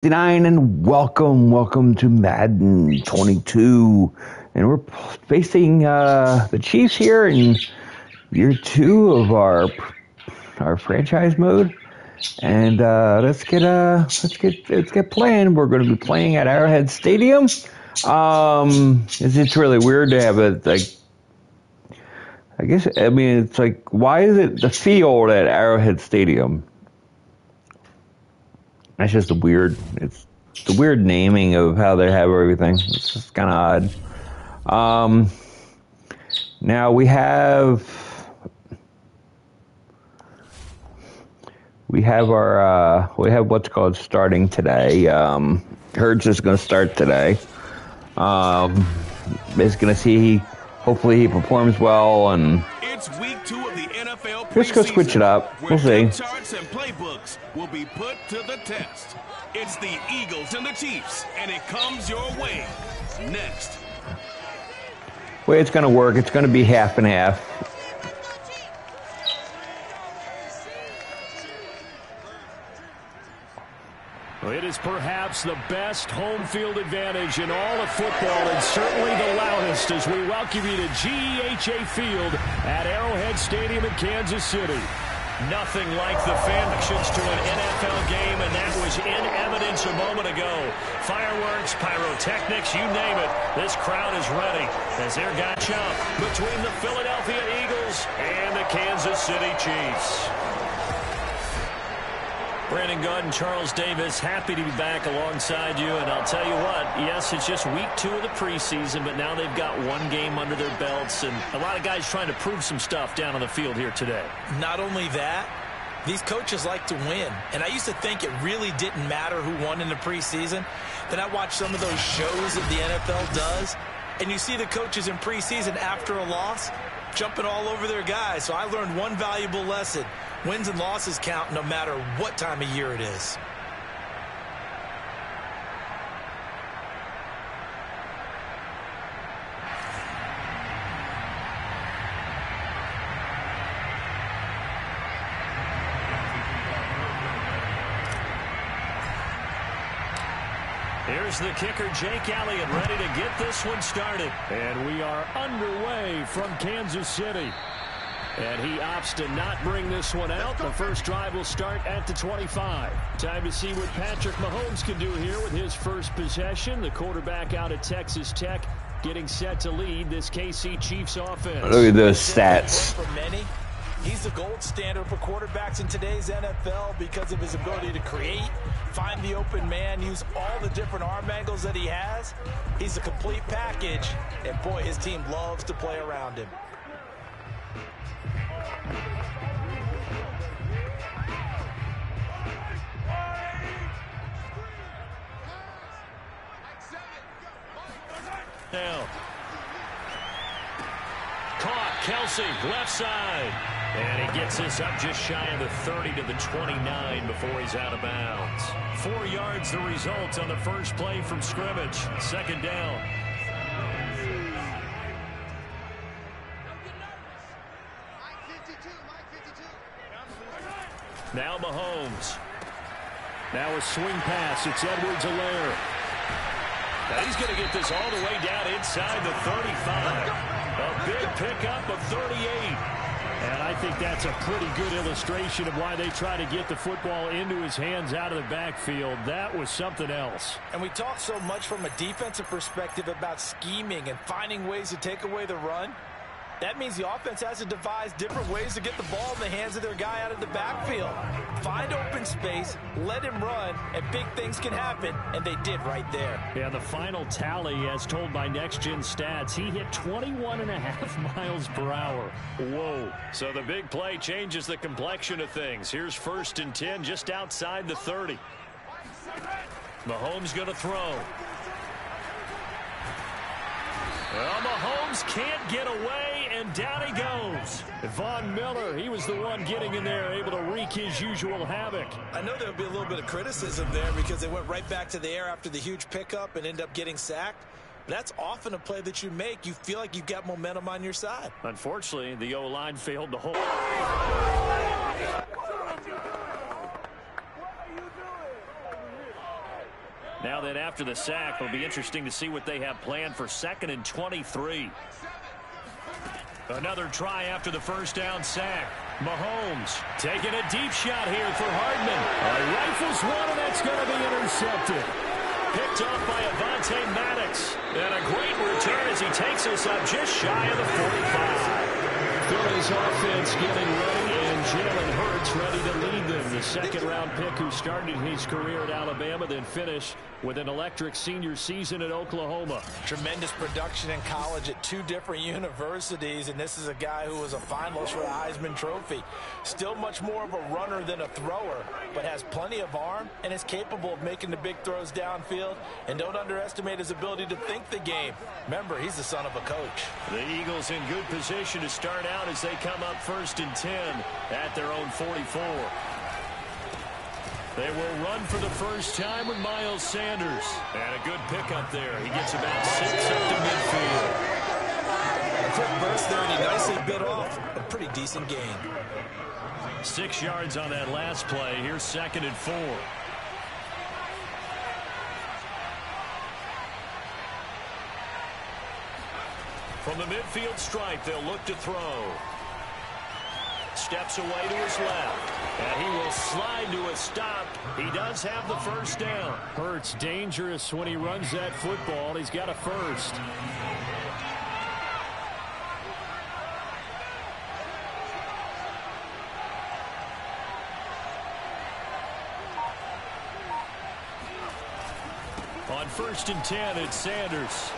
69 and welcome to Madden 22, and we're facing the Chiefs here in year 2 of our franchise mode. And let's get playing. We're going to be playing at Arrowhead Stadium. It's really weird to have it like. It's like, why is it the field at Arrowhead Stadium? That's just it's the weird naming of how they have everything. It's just kind of odd. Now we have what's called starting today. Hurts is going to start today. Is going to see. Hopefully he performs well, and it's week 2 of the NFL preseason. Just go switch it up. We'll see. Charts and playbooks will be put to the test. It's the Eagles and the Chiefs, and it comes your way next. Way it's going to work, it's going to be half and half. It is perhaps the best home field advantage in all of football, and certainly the loudest, as we welcome you to GEHA Field at Arrowhead Stadium in Kansas City. Nothing like the fan reactions to an NFL game, and that was in evidence a moment ago. Fireworks, pyrotechnics, you name it. This crowd is ready as their match up between the Philadelphia Eagles and the Kansas City Chiefs. Brandon Gunn and Charles Davis, happy to be back alongside you. And I'll tell you what, yes, it's just week 2 of the preseason, but now they've got one game under their belts, and a lot of guys trying to prove some stuff down on the field here today. Not only that, these coaches like to win. And I used to think it really didn't matter who won in the preseason. Then I watched some of those shows that the NFL does, and you see the coaches in preseason after a loss jumping all over their guys. So I learned one valuable lesson. Wins and losses count no matter what time of year it is. Here's the kicker, Jake Elliott, ready to get this one started. And we are underway from Kansas City. And he opts to not bring this one out. The first drive will start at the 25. Time to see what Patrick Mahomes can do here with his first possession. The quarterback out at Texas Tech getting set to lead this KC Chiefs offense. Look at those stats. For many, he's the gold standard for quarterbacks in today's NFL because of his ability to create, find the open man, use all the different arm angles that he has. He's a complete package, and boy, his team loves to play around him. Now, caught, Kelsey, left side. And he gets this up just shy of the 30 to the 29 before he's out of bounds. 4 yards the result on the first play from scrimmage. Second down. Now Mahomes. Now a swing pass. It's Edwards-Helaire. Now he's going to get this all the way down inside the 35. A big pickup of 38. And I think that's a pretty good illustration of why they try to get the football into his hands out of the backfield. That was something else. And we talk so much from a defensive perspective about scheming and finding ways to take away the run. That means the offense has to devise different ways to get the ball in the hands of their guy out of the backfield. Find open space, let him run, and big things can happen, and they did right there. Yeah, the final tally, as told by Next Gen Stats, he hit 21.5 miles per hour. Whoa. So the big play changes the complexion of things. Here's 1st and 10 just outside the 30. Mahomes going to throw. Well, Mahomes can't get away, and down he goes. Von Miller, he was the one getting in there, able to wreak his usual havoc. I know there'll be a little bit of criticism there because they went right back to the air after the huge pickup and ended up getting sacked. That's often a play that you make. You feel like you've got momentum on your side. Unfortunately, the O-line failed to hold. Now then, after the sack, it'll be interesting to see what they have planned for 2nd and 23. Another try after the first down sack. Mahomes taking a deep shot here for Hardman. Rifles one, and that's going to be intercepted. Picked off by Avonte Maddox. And a great return as he takes us up just shy of the 45. Philly's offense getting ready, and Jalen Hurts ready to lead them. The second-round pick who started his career at Alabama, then finished with an electric senior season at Oklahoma. Tremendous production in college at 2 different universities, and this is a guy who was a finalist for the Heisman Trophy. Still much more of a runner than a thrower, but has plenty of arm and is capable of making the big throws downfield. And don't underestimate his ability to think the game. Remember, he's the son of a coach. The Eagles in good position to start out as they come up 1st and 10 at their own 44. They will run for the first time with Miles Sanders. And a good pickup there. He gets about 6 up to midfield. A quick burst there, and he nicely bit off a pretty decent gain. 6 yards on that last play. Here's 2nd and 4. From the midfield stripe, they'll look to throw. Steps away to his left. And he will slide to a stop. He does have the first down. Hurts dangerous when he runs that football. He's got a first. On 1st and 10, it's Sanders.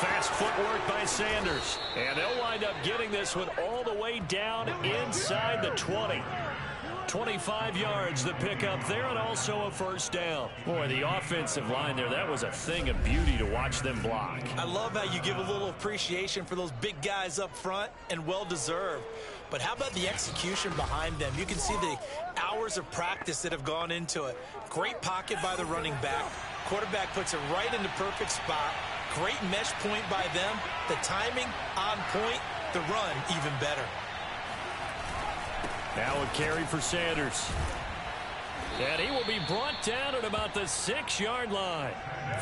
Fast footwork by Sanders. And they'll wind up getting this one all the way down inside the 20. 25 yards the pickup there, and also a first down. Boy, the offensive line there, that was a thing of beauty to watch them block. I love how you give a little appreciation for those big guys up front, and well-deserved. But how about the execution behind them? You can see the hours of practice that have gone into it. Great pocket by the running back. Quarterback puts it right in the perfect spot. Great mesh point by them. The timing on point. The run even better. Now a carry for Sanders. And he will be brought down at about the 6-yard line.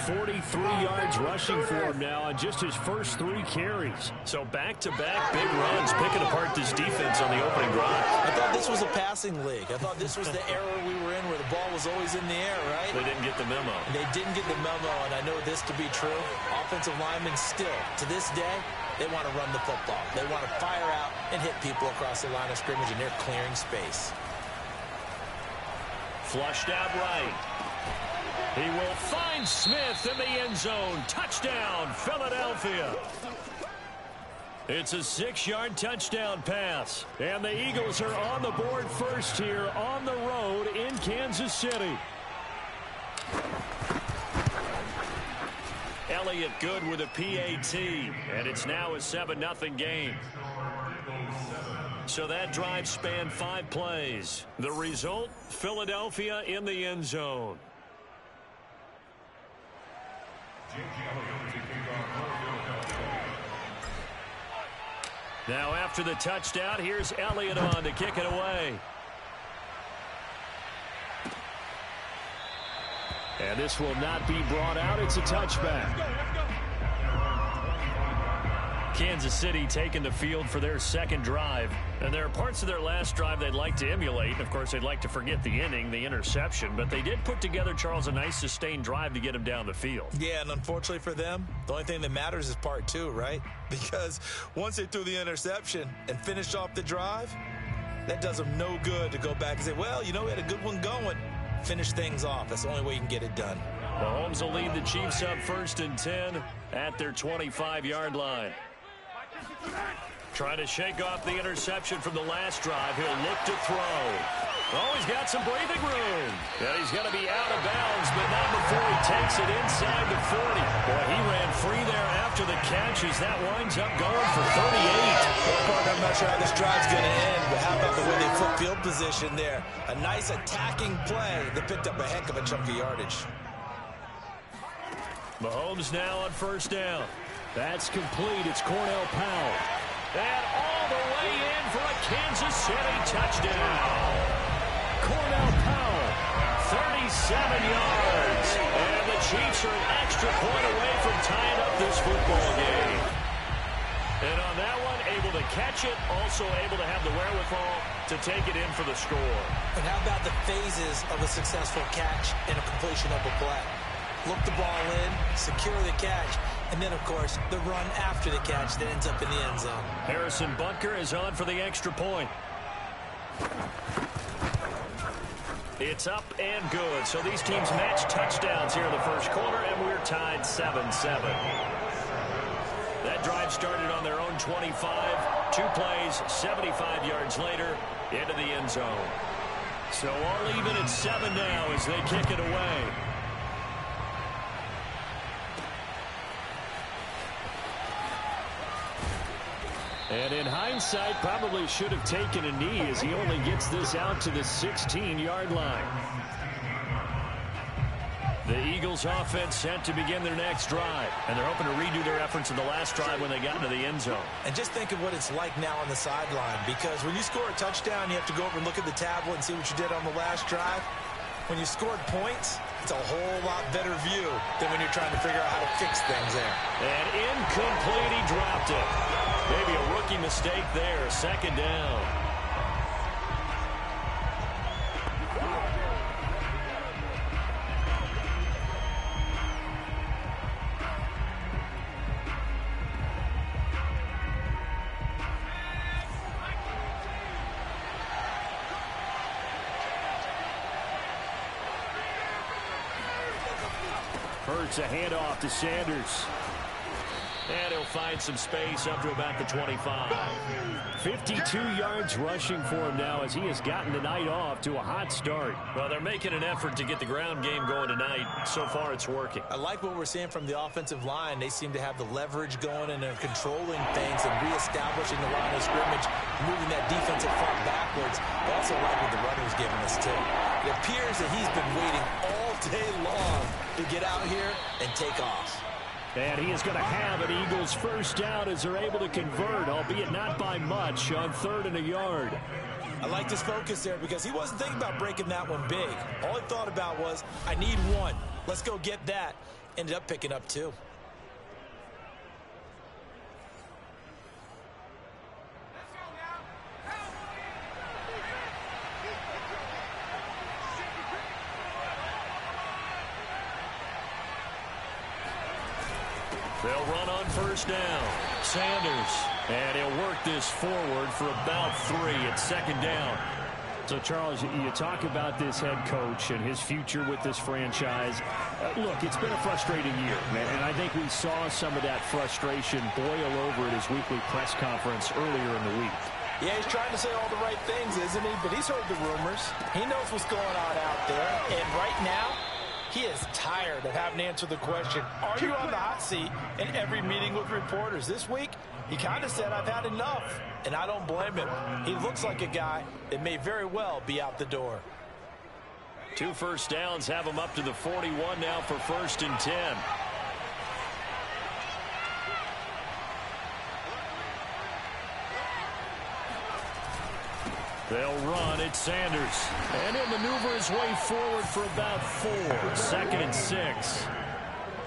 43 yards rushing for him now on just his first 3 carries. So back-to-back big runs, picking apart this defense on the opening drive. I thought this was a passing league. I thought this was the era we were in where the ball was always in the air, right? They didn't get the memo. They didn't get the memo, and I know this to be true. Offensive linemen still, to this day, they want to run the football. They want to fire out and hit people across the line of scrimmage, and they're clearing space. Flushed out right. He will find Smith in the end zone. Touchdown, Philadelphia. It's a 6-yard touchdown pass. And the Eagles are on the board first here on the road in Kansas City. Elliott good with a PAT. And it's now a 7-0 game. So that drive spanned 5 plays. The result, Philadelphia in the end zone. Now after the touchdown, here's Elliott on to kick it away. And this will not be brought out. It's a touchback. Kansas City taking the field for their second drive. And there are parts of their last drive they'd like to emulate. Of course, they'd like to forget the inning, the interception. But they did put together, Charles, a nice sustained drive to get him down the field. Yeah, and unfortunately for them, the only thing that matters is part 2, right? Because once they threw the interception and finished off the drive, that does them no good to go back and say, well, you know, we had a good one going. Finish things off. That's the only way you can get it done. Mahomes will lead the Chiefs up 1st and 10 at their 25-yard line. Trying to shake off the interception from the last drive. He'll look to throw. Oh, he's got some breathing room. And he's going to be out of bounds, but not before he takes it inside the 40. Boy, he ran free there after the catch as that winds up going for 38. Well, partner, I'm not sure how this drive's going to end, but how about the way they flip field position there? A nice attacking play that picked up a heck of a chunk of yardage. Mahomes now on 1st down. That's complete. It's Cornell Powell. And all the way in for a Kansas City touchdown. Cornell Powell, 37 yards. Chiefs are an extra point away from tying up this football game. And on that one, able to catch it, also able to have the wherewithal to take it in for the score. And how about the phases of a successful catch and a completion of a play? Look the ball in, secure the catch, and then, of course, the run after the catch that ends up in the end zone. Harrison Butker is on for the extra point. It's up and good. So these teams match touchdowns here in the first quarter, and we're tied 7-7. That drive started on their own 25. 2 plays, 75 yards later, into the end zone. So all even at 7 now as they kick it away. And in hindsight, probably should have taken a knee as he only gets this out to the 16-yard line. The Eagles offense set to begin their next drive. And they're hoping to redo their efforts in the last drive when they got into the end zone. And just think of what it's like now on the sideline. Because when you score a touchdown, you have to go over and look at the tablet and see what you did on the last drive. When you scored points, it's a whole lot better view than when you're trying to figure out how to fix things there. And incomplete, he dropped it. Maybe a rookie mistake there, 2nd down. Hurts a handoff to Sanders. And he'll find some space up to about the 25. 52 yards rushing for him now as he has gotten the night off to a hot start. Well, they're making an effort to get the ground game going tonight. So far, it's working. I like what we're seeing from the offensive line. They seem to have the leverage going and they're controlling things and reestablishing the line of scrimmage, moving that defensive front backwards. I also like what the runner's giving us, too. It appears that he's been waiting all day long to get out here and take off. And he is going to have an Eagles first down as they're able to convert, albeit not by much, on 3rd and a yard. I like his focus there because he wasn't thinking about breaking that one big. All he thought about was, I need 1. Let's go get that. Ended up picking up 2. They'll run on first down. Sanders. And he'll work this forward for about 3 at 2nd down. So, Charles, you talk about this head coach and his future with this franchise. Look, it's been a frustrating year, man, and I think we saw some of that frustration boil over at his weekly press conference earlier in the week. Yeah, he's trying to say all the right things, isn't he? But he's heard the rumors. He knows what's going on out there. And right now, he is tired of having to answer the question, are you on the hot seat in every meeting with reporters? This week, he kind of said, I've had enough. And I don't blame him. He looks like a guy that may very well be out the door. 2 first downs have him up to the 41 now for 1st and 10. They'll run. It's Sanders. And he'll maneuver his way forward for about 4. 2nd and 6.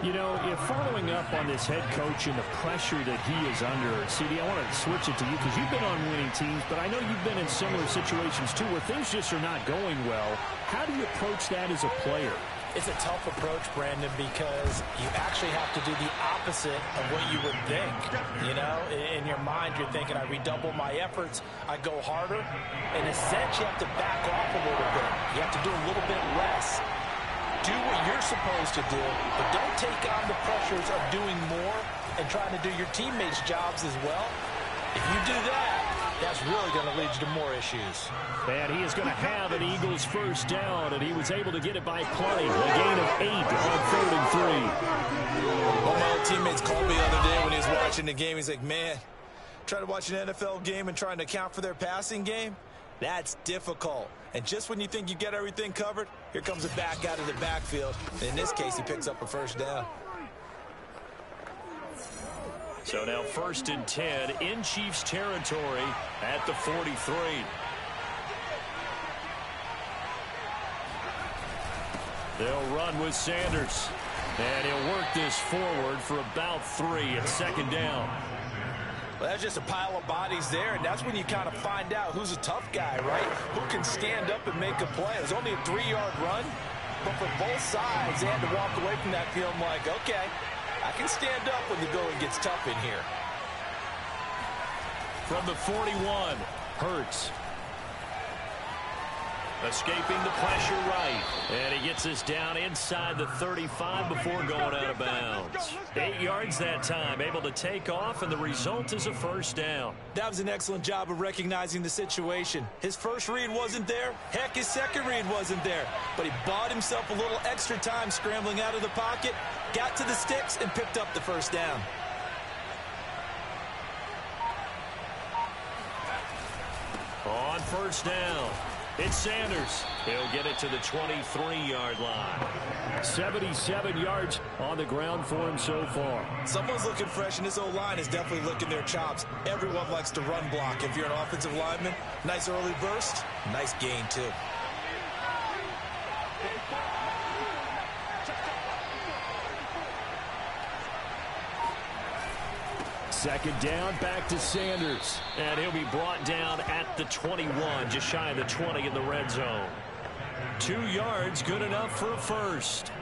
You know, if following up on this head coach and the pressure that he is under, CD, I want to switch it to you because you've been on winning teams, but I know you've been in similar situations too where things just are not going well. How do you approach that as a player? It's a tough approach, Brandon, because you actually have to do the opposite of what you would think. You know, in your mind, you're thinking, I redouble my efforts, I go harder. In a sense, you have to back off a little bit. You have to do a little bit less. Do what you're supposed to do, but don't take on the pressures of doing more and trying to do your teammates' jobs as well. If you do that, that's really going to lead you to more issues. And he is going to have an Eagles first down, and he was able to get it by plenty. A gain of 8 on 3rd and 3. One of my old teammates called me the other day when he was watching the game. He's like, man, trying to watch an NFL game and trying to account for their passing game, that's difficult. And just when you think you get everything covered, here comes a back out of the backfield. And in this case, he picks up a first down. So now 1st and 10 in Chiefs territory at the 43. They'll run with Sanders. And he'll work this forward for about 3 at second down. Well, that's just a pile of bodies there, and that's when you kind of find out who's a tough guy, right? Who can stand up and make a play. It was only a 3-yard run, but for both sides, they had to walk away from that feeling like, okay, I can stand up when the going gets tough in here. From the 41, Hurts. Escaping the pressure right. And he gets us down inside the 35 before going out of bounds. 8 yards that time, able to take off, and the result is a first down. That was an excellent job of recognizing the situation. His first read wasn't there. Heck, his second read wasn't there. But he bought himself a little extra time scrambling out of the pocket, got to the sticks, and picked up the first down. On first down, it's Sanders. He'll get it to the 23-yard line. 77 yards on the ground for him so far. Someone's looking fresh, and this O-line is definitely licking their chops. Everyone likes to run block. If you're an offensive lineman, nice early burst, nice gain too. Second down, back to Sanders. And he'll be brought down at the 21, just shy of the 20 in the red zone. 2 yards, good enough for a first.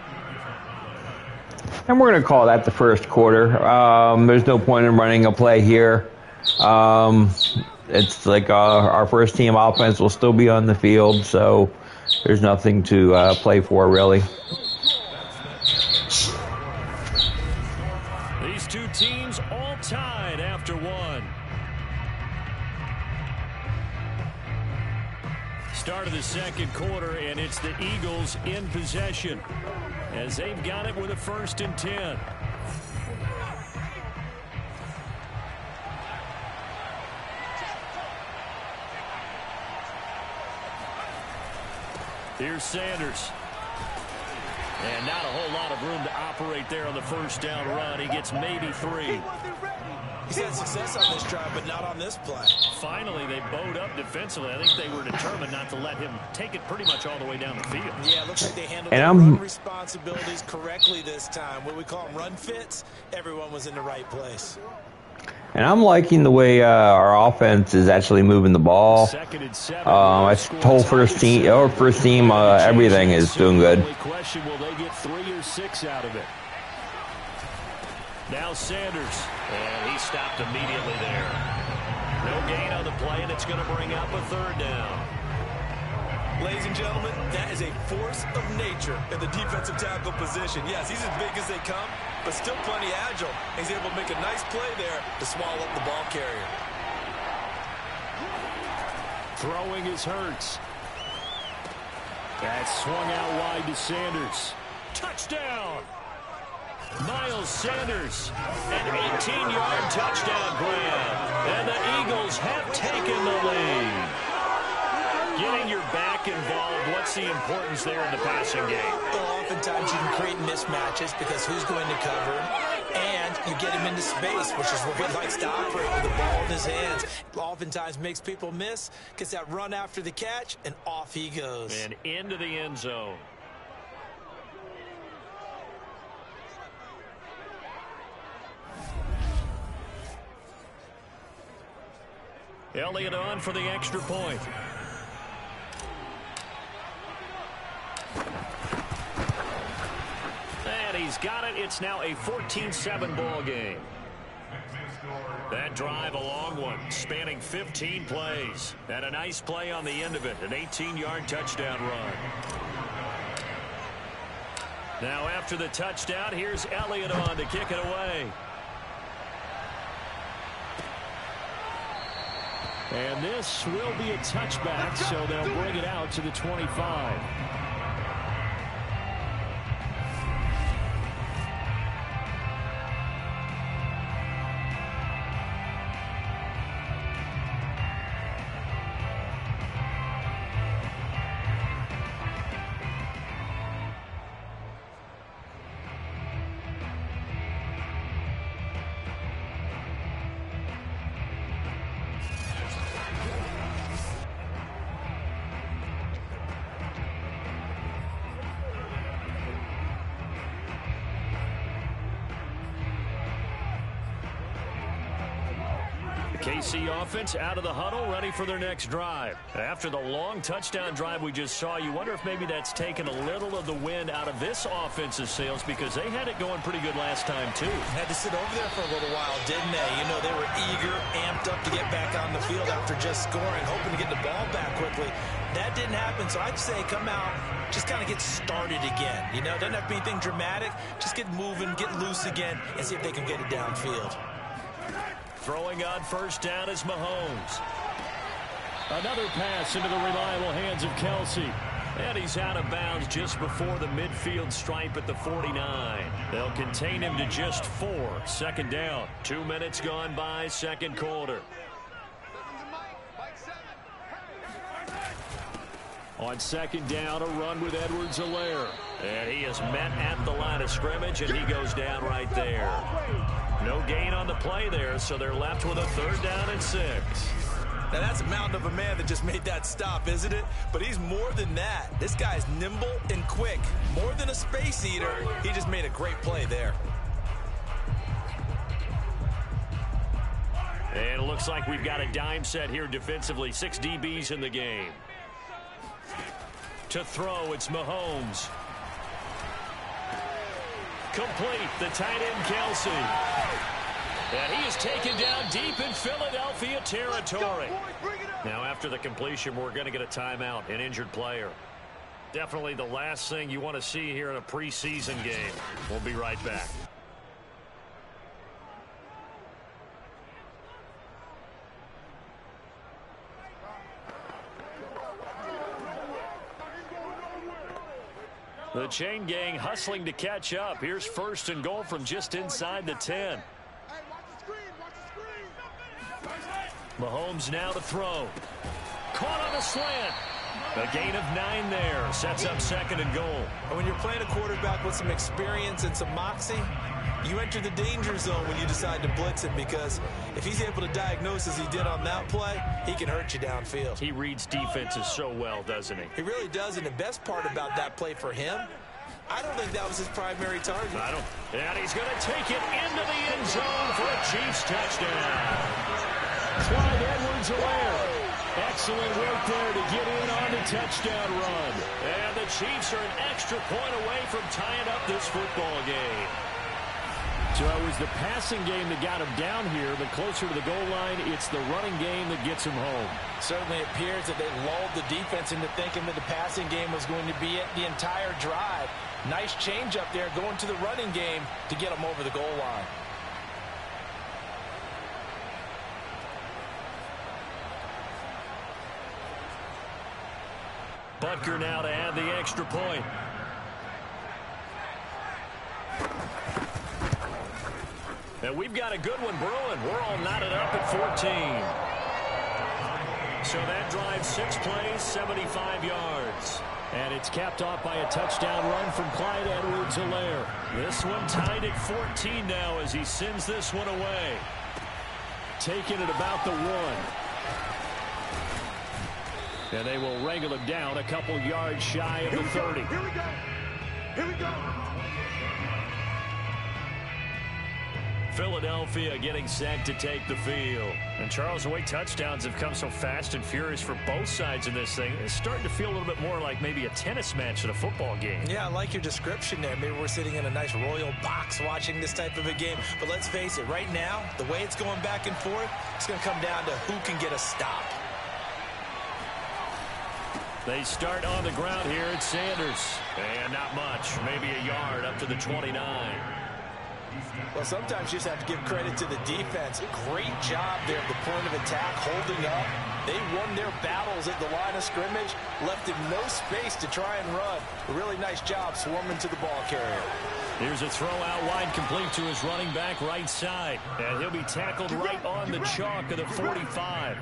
And we're going to call that the first quarter. There's no point in running a play here. It's like our first team offense will still be on the field, so there's nothing to play for, really. These two teams all tied after one. Start of the second quarter, and it's the Eagles in possession as they've got it with a 1st and 10. Here's Sanders. And not a whole lot of room to operate there on the first down run. He gets maybe 3. He's had success on this drive, but not on this play. Finally, they bowed up defensively. I think they were determined not to let him take it pretty much all the way down the field. Yeah, it looks like they handled their run responsibilities correctly this time. What we call them run fits, everyone was in the right place. And I'm liking the way our offense is actually moving the ball. Whole first team, everything is doing good. Question: will they get 3 or 6 out of it? Now Sanders, and he stopped immediately there. No gain on the play, and it's going to bring up a 3rd down. Ladies and gentlemen, that is a force of nature in the defensive tackle position. Yes, he's as big as they come, but still plenty agile. He's able to make a nice play there to swallow up the ball carrier. Throwing is Hurts. That's swung out wide to Sanders. Touchdown! Miles Sanders, an 18-yard touchdown grab. And the Eagles have taken the lead. Getting your back involved, what's the importance there in the passing game? Well, oftentimes you can create mismatches because who's going to cover him, and you get him into space, which is where he likes to operate with the ball in his hands. Oftentimes makes people miss, gets that run after the catch, and off he goes. And into the end zone. Elliott on for the extra point. And he's got it. It's now a 14-7 ball game. That drive, a long one, spanning 15 plays. And a nice play on the end of it, an 18-yard touchdown run. Now after the touchdown, here's Elliott on to kick it away. And this will be a touchback, so they'll bring it out to the 25. KC offense out of the huddle, ready for their next drive. After the long touchdown drive we just saw, you wonder if maybe that's taken a little of the wind out of this offensive sails because they had it going pretty good last time, too. Had to sit over there for a little while, didn't they? You know, they were eager, amped up to get back on the field after just scoring, hoping to get the ball back quickly. That didn't happen, so I'd say come out, just kind of get started again. You know, it doesn't have to be anything dramatic. Just get moving, get loose again, and see if they can get it downfield. Throwing on first down is Mahomes. Another pass into the reliable hands of Kelsey. And he's out of bounds just before the midfield stripe at the 49. They'll contain him to just 4. Second down. 2 minutes gone by, second quarter. On second down, a run with Edwards-Helaire. And he is met at the line of scrimmage, and he goes down right there. No gain on the play there, so they're left with a 3rd down and 6. Now, that's a mountain of a man that just made that stop, isn't it? But he's more than that. This guy's nimble and quick. More than a space eater, he just made a great play there. And it looks like we've got a dime set here defensively. 6 DBs in the game. To throw, it's Mahomes. Complete, the tight end Kelsey. And he is taken down deep in Philadelphia territory. Now after the completion, we're going to get a timeout, an injured player. Definitely the last thing you want to see here in a preseason game. We'll be right back. The chain gang hustling to catch up. Here's 1st and goal from just inside the 10. Mahomes now to throw. Caught on a slant. A gain of 9 there. Sets up 2nd and goal. And when you're playing a quarterback with some experience and some moxie, you enter the danger zone when you decide to blitz him, because if he's able to diagnose as he did on that play, he can hurt you downfield. He reads defenses so well, doesn't he? He really does, and the best part about that play for him, I don't think that was his primary target. And he's going to take it into the end zone for a Chiefs touchdown. Clyde Edwards-Helaire. Excellent work there to get in on the touchdown run. And the Chiefs are an extra point away from tying up this football game. So it was the passing game that got him down here, but closer to the goal line, it's the running game that gets him home. Certainly appears that they lulled the defense into thinking that the passing game was going to be it the entire drive. Nice change up there going to the running game to get him over the goal line. Butker now to add the extra point. And we've got a good one brewing. We're all knotted up at 14. So that drives 6 plays, 75 yards. And it's capped off by a touchdown run from Clyde Edwards-Helaire. This one tied at 14 now as he sends this one away. Taking it about the 1. And they will wrangle him down a couple yards shy of the 30. Here we go. Here we go. Philadelphia getting set to take the field. And Charles, the way touchdowns have come so fast and furious for both sides in this thing, it's starting to feel a little bit more like maybe a tennis match than a football game. Yeah, I like your description there. Maybe we're sitting in a nice royal box watching this type of a game. But let's face it, right now, the way it's going back and forth, it's going to come down to who can get a stop. They start on the ground here at Sanders. And not much, maybe a yard up to the 29. Well, sometimes you just have to give credit to the defense. Great job there at the point of attack, holding up. They won their battles at the line of scrimmage, left him no space to try and run. A really nice job swarming to the ball carrier. Here's a throw out wide, complete to his running back right side. And he'll be tackled right on the chalk of the 45.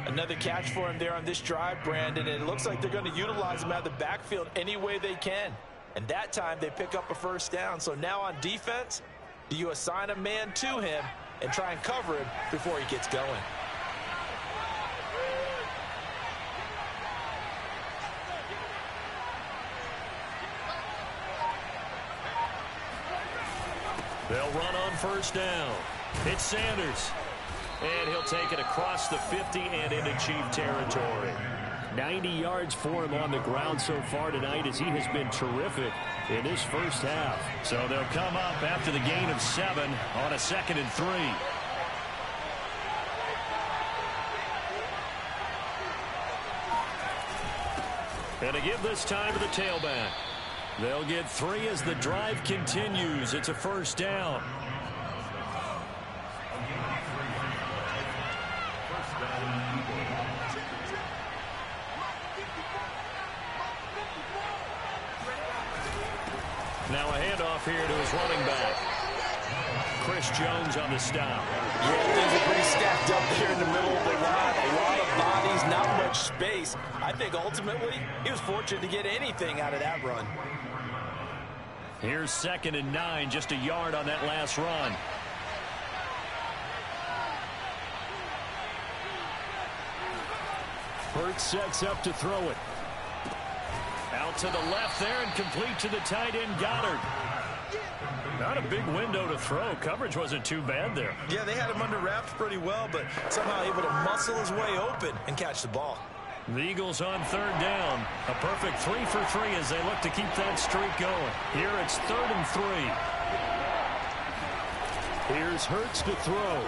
Another catch for him there on this drive, Brandon. And it looks like they're going to utilize him out of the backfield any way they can. And that time they pick up a first down. So now on defense, do you assign a man to him and try and cover him before he gets going? They'll run on first down. It's Sanders. And he'll take it across the 50 and into Chief territory. 90 yards for him on the ground so far tonight as he has been terrific in this first half. So they'll come up after the gain of 7 on a 2nd and 3. And to give this time to the tailback. They'll get 3 as the drive continues. It's a first down. Now a handoff here to his running back. Chris Jones on the stop. Yeah, things are pretty stacked up there in the middle of the line. A lot of bodies, not much space. I think ultimately he was fortunate to get anything out of that run. Here's 2nd and 9, just a yard on that last run. Hurts sets up to throw it. Out to the left there and complete to the tight end Goddard. Not a big window to throw. Coverage wasn't too bad there. Yeah, they had him under wraps pretty well, but somehow able to muscle his way open and catch the ball. The Eagles on 3rd down. A perfect 3 for 3 as they look to keep that streak going. Here it's 3rd and 3. Here's Hurts to throw.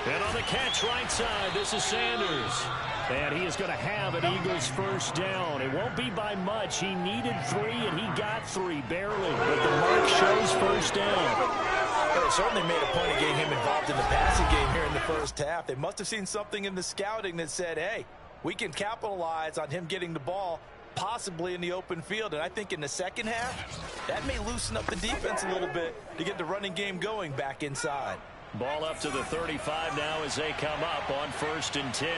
And on the catch right side, this is Sanders. And he is going to have an Eagles first down. It won't be by much. He needed 3, and he got 3, barely. But the mark shows first down. They certainly made a point of getting him involved in the passing game here in the first half. They must have seen something in the scouting that said, hey, we can capitalize on him getting the ball possibly in the open field. And I think in the second half, that may loosen up the defense a little bit to get the running game going back inside. Ball up to the 35 now as they come up on 1st and 10.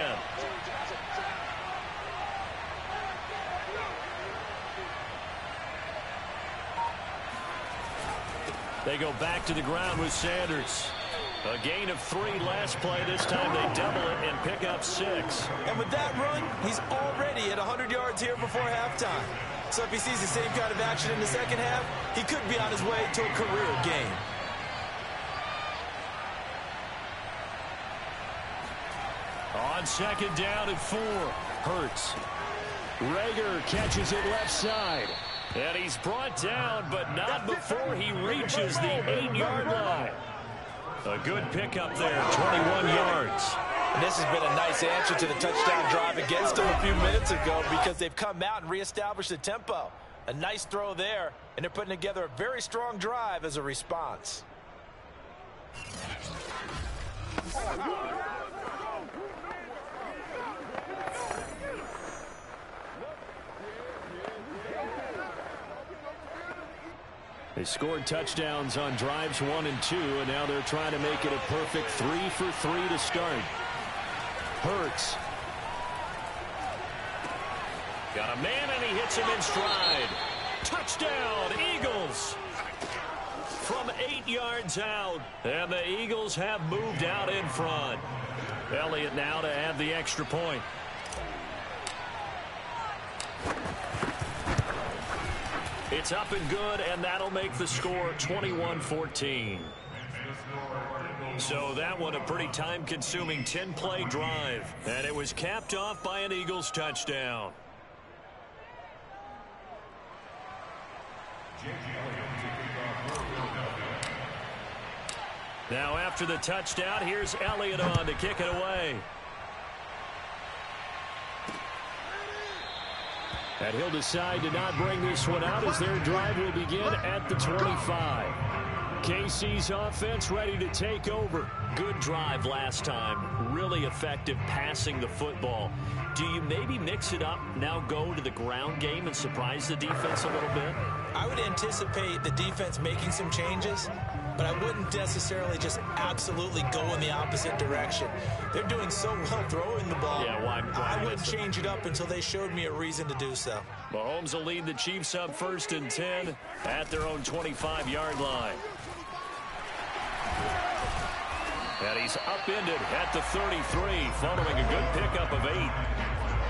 They go back to the ground with Sanders. A gain of 3 last play. This time they double it and pick up 6. And with that run, he's already at 100 yards here before halftime. So if he sees the same kind of action in the second half, he could be on his way to a career gain. On 2nd down and 4. Hurts. Rager catches it left side. And he's brought down, but not before he reaches the 8-yard line. A good pickup there, 21 yards. And this has been a nice answer to the touchdown drive against them a few minutes ago because they've come out and reestablished the tempo. A nice throw there, and they're putting together a very strong drive as a response. They scored touchdowns on drives 1 and 2, and now they're trying to make it a perfect 3 for 3 to start. Hurts. Got a man, and he hits him in stride. Touchdown, Eagles! From 8 yards out, and the Eagles have moved out in front. Elliott now to add the extra point. It's up and good, and that'll make the score 21-14. So that one a pretty time-consuming 10-play drive, and it was capped off by an Eagles touchdown. Now after the touchdown, here's Elliott on to kick it away. And he'll decide to not bring this one out as their drive will begin at the 25. KC's offense ready to take over. Good drive last time. Really effective passing the football. Do you maybe mix it up, now go to the ground game and surprise the defense a little bit? I would anticipate the defense making some changes, but I wouldn't necessarily just absolutely go in the opposite direction. They're doing so well throwing the ball. Yeah, why I wouldn't change it up until they showed me a reason to do so. Mahomes will lead the Chiefs up 1st and 10 at their own 25-yard line. And he's upended at the 33, following a good pickup of 8.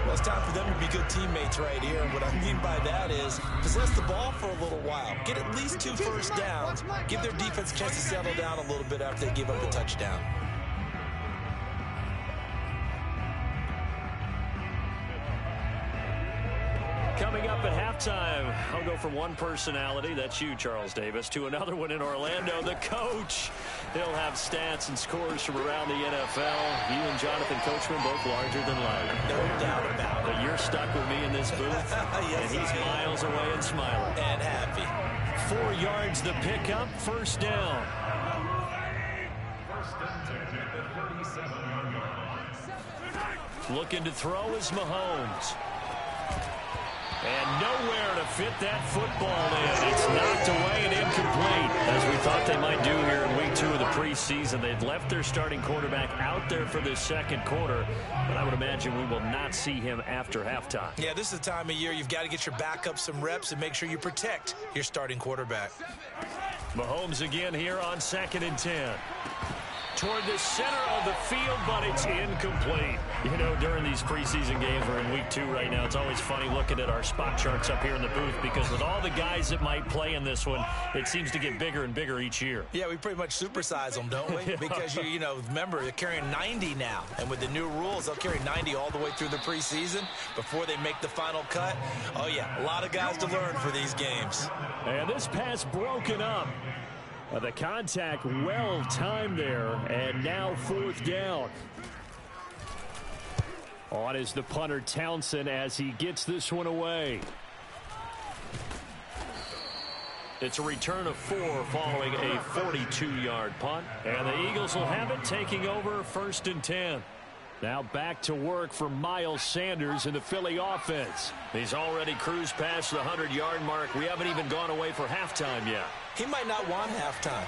Well, it's time for them to be good teammates right here. And what I mean by that is possess the ball for a little while. Get at least 2 first downs. Give their defense a chance to settle down a little bit after they give up a touchdown. halftime, I'll go from one personality, that's you, Charles Davis, to another one in Orlando, the coach. He'll have stats and scores from around the NFL. You and Jonathan Coachman both larger than life. No doubt about it. But you're stuck with me in this booth, Yes, and he's miles away and smiling. And happy. 4 yards the pickup, first down. Looking to throw is Mahomes. And nowhere to fit that football in. It's knocked away and incomplete, as we thought they might do here in week 2 of the preseason. They've left their starting quarterback out there for this second quarter, but I would imagine we will not see him after halftime. Yeah, this is the time of year you've got to get your backup some reps and make sure you protect your starting quarterback. Mahomes again here on 2nd and 10. Toward the center of the field, but it's incomplete. You know, during these preseason games, we're in week 2 right now, it's always funny looking at our spot charts up here in the booth, because with all the guys that might play in this one, it seems to get bigger and bigger each year. Yeah, we pretty much supersize them, don't we? Yeah. Because, you know, remember, they're carrying 90 now. And with the new rules, they'll carry 90 all the way through the preseason before they make the final cut. Oh, yeah, a lot of guys to learn for these games. And this pass broken up. The contact well timed there, and now 4th down. On is the punter Townsend as he gets this one away. It's a return of 4 following a 42-yard punt. And the Eagles will have it, taking over 1st and 10. Now back to work for Miles Sanders in the Philly offense. He's already cruised past the 100-yard mark. We haven't even gone away for halftime yet. He might not want halftime.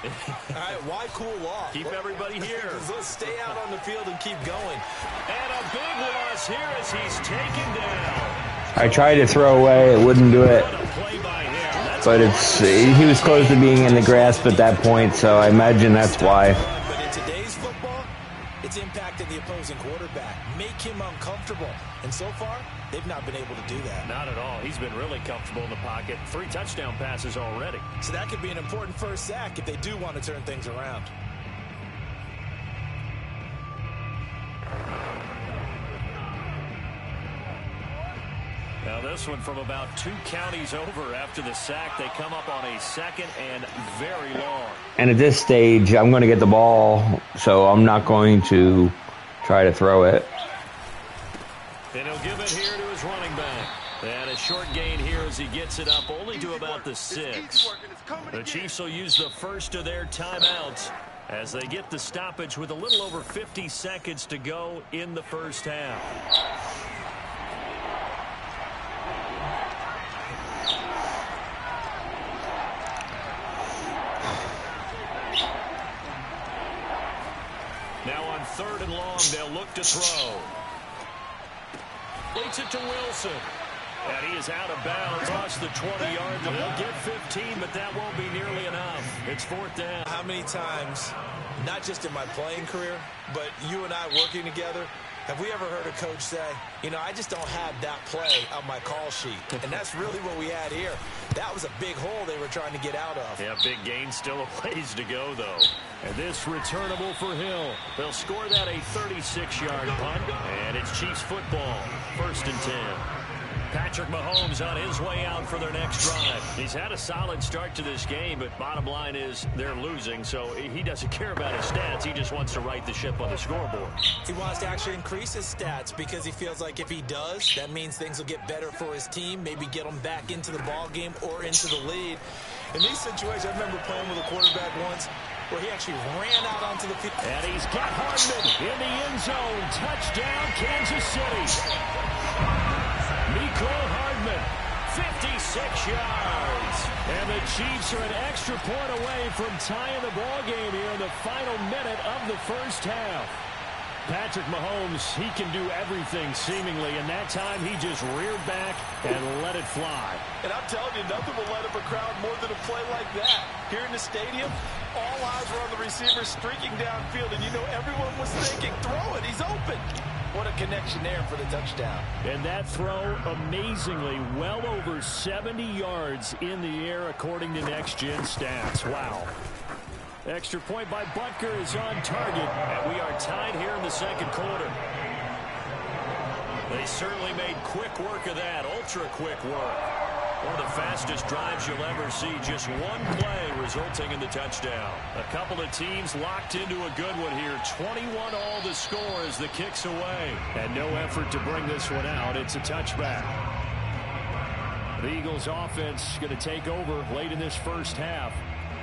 All right, why cool off? Keep everybody here. Let's stay out on the field and keep going. And a big loss here as he's taken down. I tried to throw away, it wouldn't do it. But he was close to being in the grasp at that point, so I imagine that's why. But in today's football, it's impacted the opposing quarterback. Make him uncomfortable. And so far, they've not been able to do that. Not at all. He's been really comfortable in the pocket. 3 touchdown passes already. So that could be an important first sack if they do want to turn things around. Now this one from about 2 counties over after the sack. They come up on a 2nd and very long. And at this stage, I'm going to get the ball, so I'm not going to try to throw it. And he'll give it here to his running back. And a short gain here as he gets it up only to about the 6. The Chiefs will use the first of their timeouts as they get the stoppage with a little over 50 seconds to go in the first half. Now on 3rd and long, they'll look to throw. Waits it to Wilson. And he is out of bounds. Lost the 20 yards. And they'll get 15, but that won't be nearly enough. It's 4th down. How many times, not just in my playing career, but you and I working together, have we ever heard a coach say, you know, I just don't have that play on my call sheet? And that's really what we had here. That was a big hole they were trying to get out of. Yeah, big gain, still a ways to go, though. And this returnable for Hill. They'll score that a 36-yard punt, and it's Chiefs football, 1st and 10. Patrick Mahomes on his way out for their next drive. He's had a solid start to this game, but bottom line is they're losing, so he doesn't care about his stats. He just wants to right the ship on the scoreboard. He wants to actually increase his stats because he feels like if he does, that means things will get better for his team, maybe get them back into the ball game or into the lead. In these situations, I remember playing with a quarterback once where he actually ran out onto the field. And he's got Hardman in the end zone. Touchdown, Kansas City. Miko Hardman, 56 yards. And the Chiefs are an extra point away from tying the ball game here in the final minute of the first half. Patrick Mahomes, he can do everything seemingly, and that time he just reared back and let it fly. And I'm telling you, nothing will light up a crowd more than a play like that. Here in the stadium, all eyes were on the receiver streaking downfield, and you know everyone was thinking, throw it, he's open. What a connection there for the touchdown. And that throw, amazingly, well over 70 yards in the air, according to Next Gen Stats. Wow. Extra point by Butker is on target, and we are tied here in the second quarter. They certainly made quick work of that, ultra quick work. One of the fastest drives you'll ever see. Just one play resulting in the touchdown. A couple of teams locked into a good one here. 21 all the score as the kick's away. And no effort to bring this one out. It's a touchback. The Eagles offense going to take over late in this first half,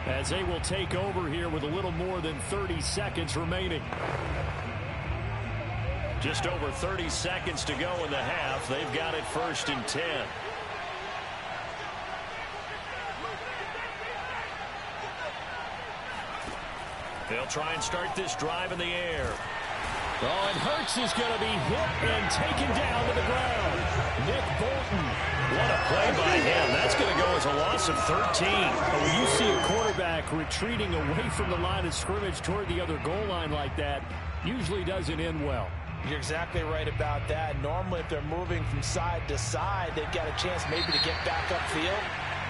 as they will take over here with a little more than 30 seconds remaining. Just over 30 seconds to go in the half. They've got it 1st and 10. They'll try and start this drive in the air. Oh, and Hurts is going to be hit and taken down to the ground. Nick Bolton. What a play by him. That's going to go as a loss of 13. When you see a quarterback retreating away from the line of scrimmage toward the other goal line like that, usually doesn't end well. You're exactly right about that. Normally, if they're moving from side to side, they've got a chance maybe to get back upfield.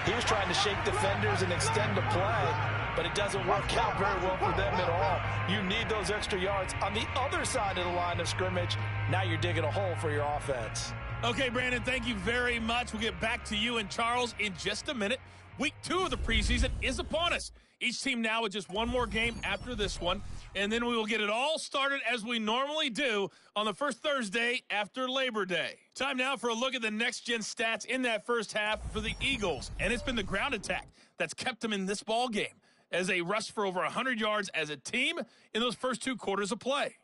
He was trying to shake defenders and extend the play, but it doesn't work out very well for them at all. You need those extra yards on the other side of the line of scrimmage. Now you're digging a hole for your offense. Okay, Brandon, thank you very much. We'll get back to you and Charles in just a minute. Week 2 of the preseason is upon us. Each team now with just one more game after this one, and then we will get it all started as we normally do on the first Thursday after Labor Day. Time now for a look at the next-gen stats in that first half for the Eagles, and it's been the ground attack that's kept them in this ball game as they rushed for over 100 yards as a team in those first 2 quarters of play.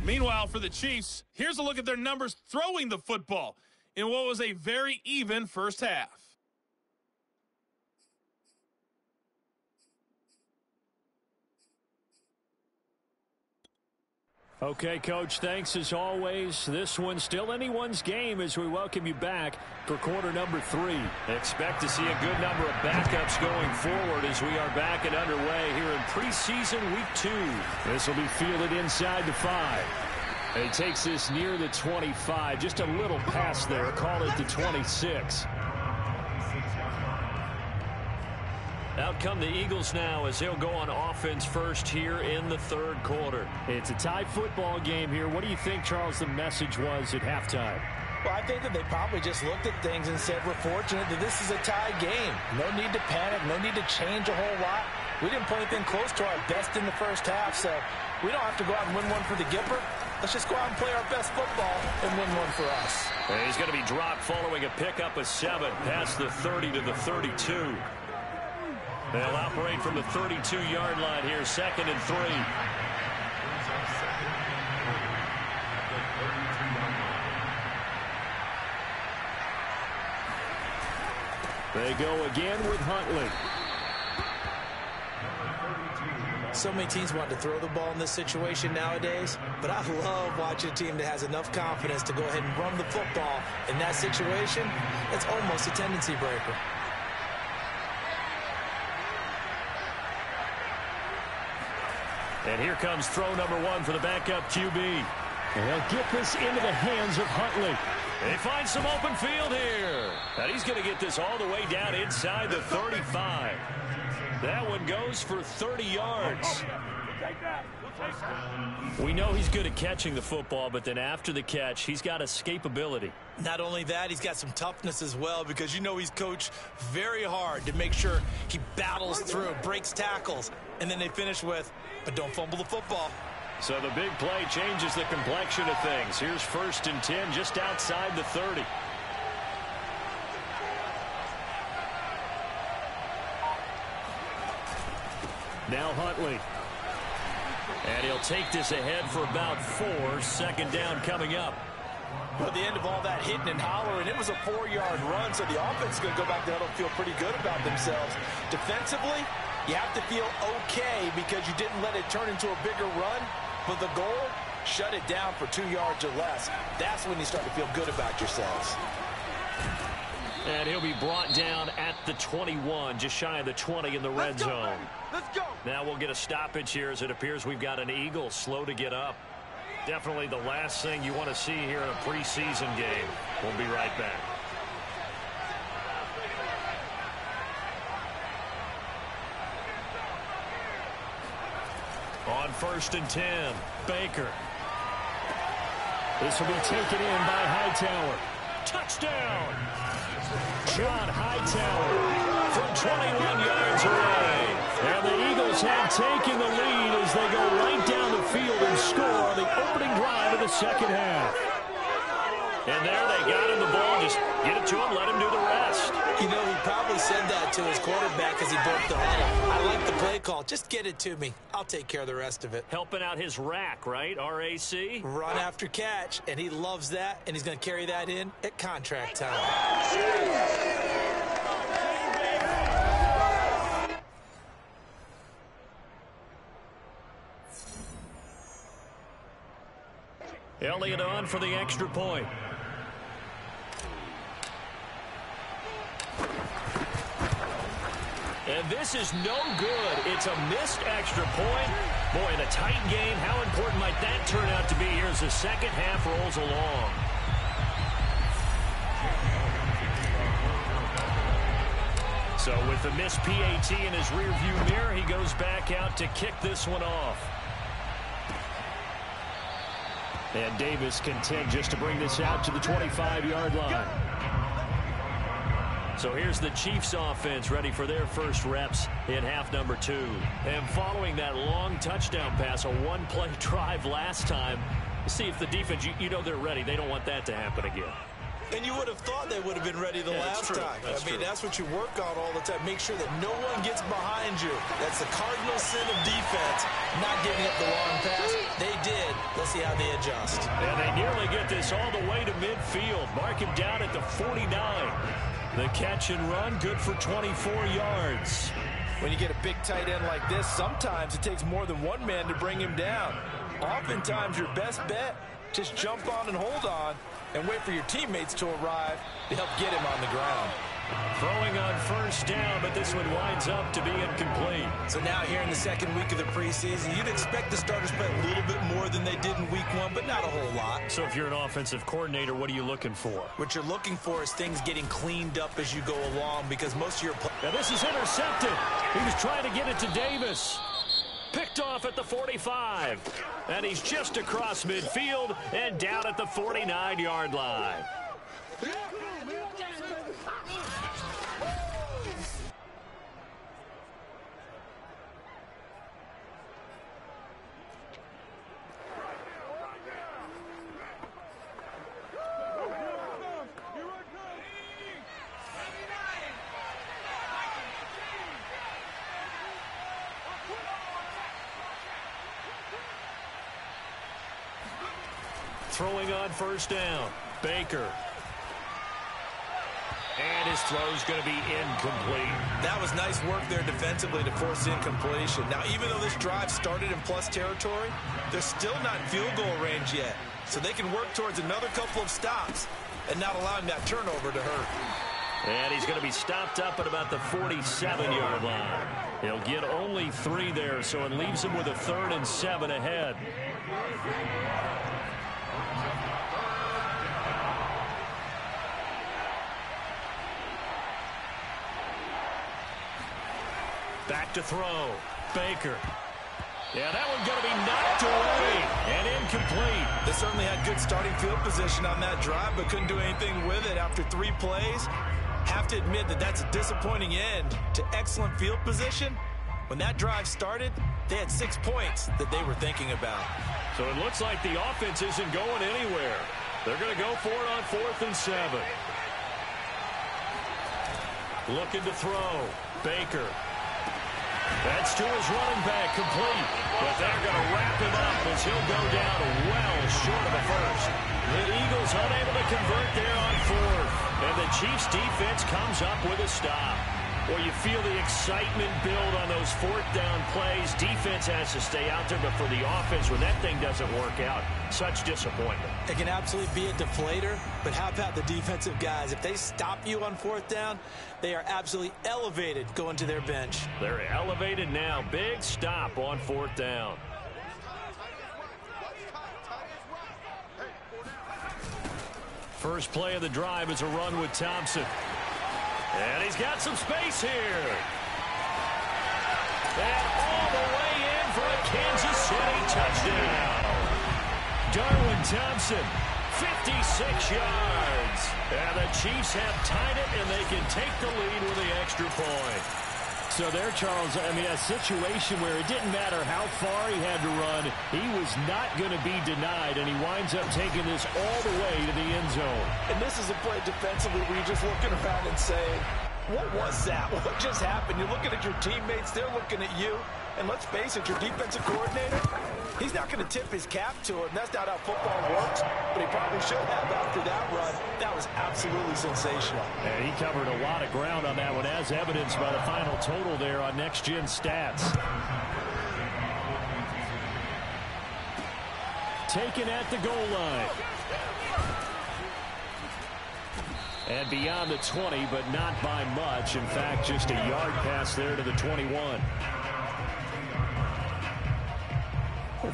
Meanwhile, for the Chiefs, here's a look at their numbers throwing the football in what was a very even first half. Okay, Coach, thanks as always. This one's still anyone's game as we welcome you back for quarter number 3. Expect to see a good number of backups going forward as we are back and underway here in preseason week 2. This will be fielded inside the 5. He takes this near the 25, just a little past there, call it the 26. Out come the Eagles now as they'll go on offense first here in the 3rd quarter. It's a tie football game here. What do you think, Charles, the message was at halftime? Well, I think that they probably just looked at things and said, we're fortunate that this is a tie game. No need to panic, no need to change a whole lot. We didn't play anything close to our best in the first half, so we don't have to go out and win one for the Gipper. Let's just go out and play our best football and win one for us. And he's going to be dropped following a pickup of 7 past the 30 to the 32. They'll operate from the 32-yard line here, 2nd and 3. They go again with Huntley. So many teams want to throw the ball in this situation nowadays, but I love watching a team that has enough confidence to go ahead and run the football. In that situation, it's almost a tendency breaker. And here comes throw number 1 for the backup QB. And they'll get this into the hands of Huntley. They find some open field here. And he's going to get this all the way down inside the 35. That one goes for 30 yards. We know he's good at catching the football, but then after the catch, he's got escapability. Not only that, he's got some toughness as well, because you know he's coached very hard to make sure he battles through, breaks tackles, and then they finish with, but don't fumble the football. So the big play changes the complexion of things. Here's 1st and 10 just outside the 30. Now Huntley. And he'll take this ahead for about 4. 2nd down coming up. At the end of all that hitting and hollering, it was a 4-yard run, so the offense is going to go back there and feel pretty good about themselves. Defensively, you have to feel okay because you didn't let it turn into a bigger run, but the goal, shut it down for 2 yards or less. That's when you start to feel good about yourselves. And he'll be brought down at the 21, just shy of the 20 in the red zone. Let's go. Now we'll get a stoppage here as it appears we've got an Eagle slow to get up. Definitely the last thing you want to see here in a preseason game. We'll be right back. On 1st and 10, Baker. This will be taken in by Hightower. Touchdown! John Hightower from 21 yards away. And the Eagles have taken the lead as they go right down the field and score on the opening drive of the second half. And there they got him the ball. Just get it to him, let him do the rest. You know, he probably said that to his quarterback as he broke the huddle. I like the play call. Just get it to me. I'll take care of the rest of it. Helping out his rack, right? RAC? Run after catch, and he loves that, and he's going to carry that in at contract time. Elliott on for the extra point. And this is no good. It's a missed extra point. Boy, in a tight game, how important might that turn out to be here as the second half rolls along? So with the missed PAT in his rearview mirror, he goes back out to kick this one off. And Davis content just to bring this out to the 25-yard line. So here's the Chiefs offense ready for their first reps in half number 2. And following that long touchdown pass, a one-play drive last time, see if the defense, you know they're ready. They don't want that to happen again. And you would have thought they would have been ready the last time. That's what you work on all the time. Make sure that no one gets behind you. That's the cardinal sin of defense, not giving up the long pass. They did. Let's see how they adjust. And they nearly get this all the way to midfield. Mark him down at the 49. The catch and run, good for 24 yards. When you get a big tight end like this, sometimes it takes more than one man to bring him down. Oftentimes, your best bet, just jump on and hold on and wait for your teammates to arrive to help get him on the ground. Throwing on first down, but this one winds up to be incomplete. So now here in the second week of the preseason, you'd expect the starters to play a little bit more than they did in week 1, but not a whole lot. So if you're an offensive coordinator, what are you looking for? What you're looking for is things getting cleaned up as you go along, because most of your... Now this is intercepted. He was trying to get it to Davis. Picked off at the 45. And he's just across midfield and down at the 49-yard line. Throwing on first down, Baker. And his throw's going to be incomplete. That was nice work there defensively to force incompletion. Now, even though this drive started in plus territory, they're still not in field goal range yet. So they can work towards another couple of stops and not allowing that turnover to hurt. And he's going to be stopped up at about the 47-yard line. He'll get only 3 there, so it leaves him with a 3rd and 7 ahead. Back to throw. Baker. Yeah, that one's going to be knocked away and incomplete. They certainly had good starting field position on that drive, but couldn't do anything with it after 3 plays. Have to admit that that's a disappointing end to excellent field position. When that drive started, they had 6 points that they were thinking about. So it looks like the offense isn't going anywhere. They're going to go for it on 4th and 7. Looking to throw. Baker. That's to his running back, complete. But they're going to wrap him up as he'll go down well short of a first. The Eagles unable to convert there on 4th. And the Chiefs defense comes up with a stop. Well, you feel the excitement build on those 4th down plays. Defense has to stay out there, but for the offense, when that thing doesn't work out, such disappointment. It can absolutely be a deflator, but how about the defensive guys? If they stop you on 4th down, they are absolutely elevated going to their bench. They're elevated now. Big stop on 4th down. First play of the drive is a run with Thompson. And he's got some space here. And all the way in for a Kansas City touchdown. Darwin Thompson, 56 yards. And the Chiefs have tied it, and they can take the lead with the extra point. So there, Charles, I mean, a situation where it didn't matter how far he had to run, he was not going to be denied, and he winds up taking this all the way to the end zone. And this is a play defensively where you're just looking around and saying, what was that? What just happened? You're looking at your teammates, they're looking at you. And let's face it, your defensive coordinator, he's not going to tip his cap to him. That's not how football works, but he probably should have after that run. That was absolutely sensational. And he covered a lot of ground on that one, as evidenced by the final total there on Next Gen Stats. Taken at the goal line. And beyond the 20, but not by much. In fact, just a yard pass there to the 21.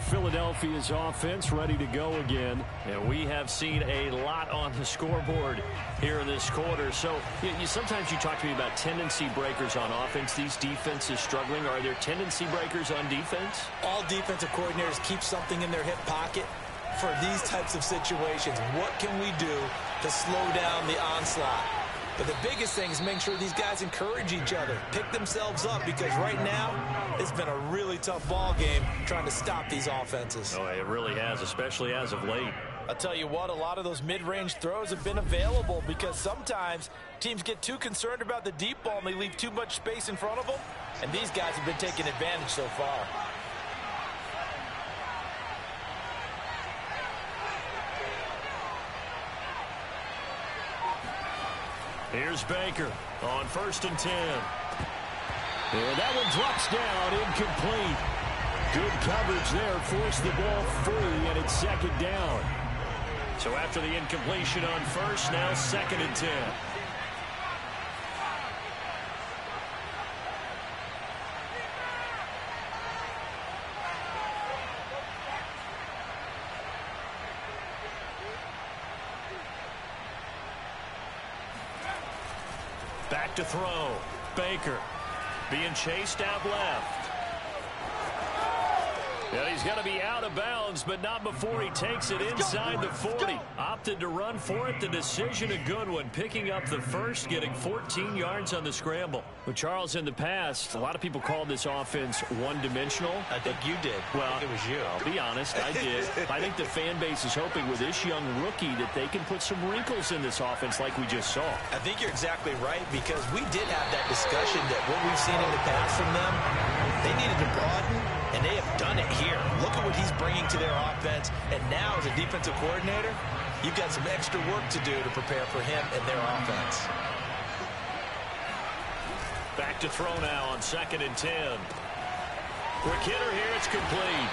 Philadelphia's offense ready to go again. And we have seen a lot on the scoreboard here in this quarter. So sometimes you talk to me about tendency breakers on offense. These defenses struggling. Are there tendency breakers on defense? All defensive coordinators keep something in their hip pocket for these types of situations. What can we do to slow down the onslaught? But the biggest thing is making sure these guys encourage each other, pick themselves up, because right now it's been a really tough ball game trying to stop these offenses. Oh, it really has, especially as of late. I'll tell you what, a lot of those mid-range throws have been available because sometimes teams get too concerned about the deep ball and they leave too much space in front of them, and these guys have been taking advantage so far. Here's Baker on 1st and 10. And that one drops down, incomplete. Good coverage there, forced the ball free, and it's 2nd down. So after the incompletion on 1st, now 2nd and 10. Back to throw. Baker being chased out left. And he's going to be out of bounds, but not before he takes it inside the 40. Opted to run for it. The decision a good one. Picking up the first, getting 14 yards on the scramble. But Charles, in the past, a lot of people called this offense one-dimensional. I think you did. Well, I think it was you. I'll be honest, I did. I think the fan base is hoping with this young rookie that they can put some wrinkles in this offense like we just saw. I think you're exactly right, because we did have that discussion that what we've seen in the past from them, they needed to broaden, and they have done it here. Look at what he's bringing to their offense, and now as a defensive coordinator, you've got some extra work to do to prepare for him and their offense. Back to throw now on 2nd and 10. Quick hitter here, it's complete.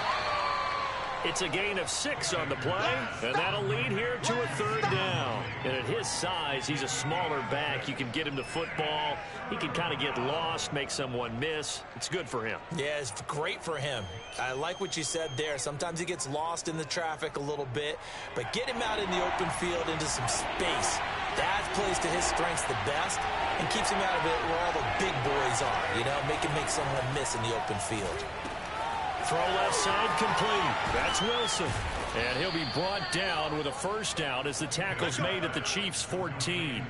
It's a gain of 6 on the play, and that'll lead here to a 3rd down. And at his size, he's a smaller back. You can get him to football. He can kind of get lost, make someone miss. It's good for him. Yeah, it's great for him. I like what you said there. Sometimes he gets lost in the traffic a little bit, but get him out in the open field into some space. That plays to his strengths the best and keeps him out of it where all the big boys are, you know, make someone miss in the open field. Throw left side complete. That's Wilson. And he'll be brought down with a 1st down as the tackle's made at the Chiefs' 14.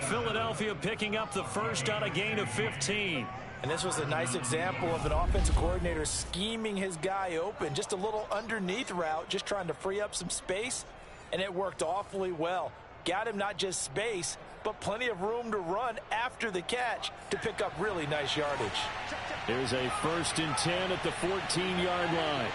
Philadelphia picking up the first on a gain of 15. And this was a nice example of an offensive coordinator scheming his guy open. Just a little underneath route, just trying to free up some space, and it worked awfully well. Got him not just space, but plenty of room to run after the catch to pick up really nice yardage. Here's a 1st and 10 at the 14-yard line.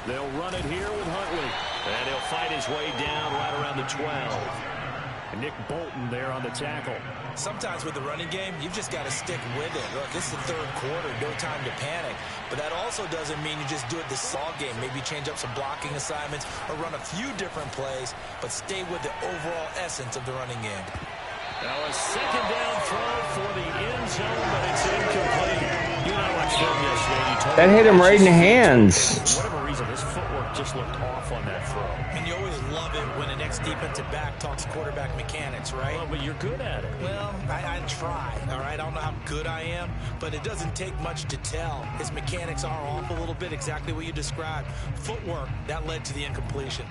They'll run it here with Huntley. And he'll fight his way down right around the 12. And Nick Bolton there on the tackle. Sometimes with the running game, you've just got to stick with it. Look, this is the 3rd quarter, no time to panic. But that also doesn't mean you just do it this ball game. Maybe change up some blocking assignments or run a few different plays, but stay with the overall essence of the running game. Now a 2nd down throw for the end zone, but it's incomplete. You know what film yesterday. That hit him right in the hands. For whatever reason, his footwork just looked off on that throw. And you always love it when an experience defensive back talks quarterback mechanics, right? Well, but you're good at it. Well, I try, all right? I don't know how good I am, but it doesn't take much to tell. His mechanics are off a little bit, exactly what you described. Footwork, that led to the incompletion.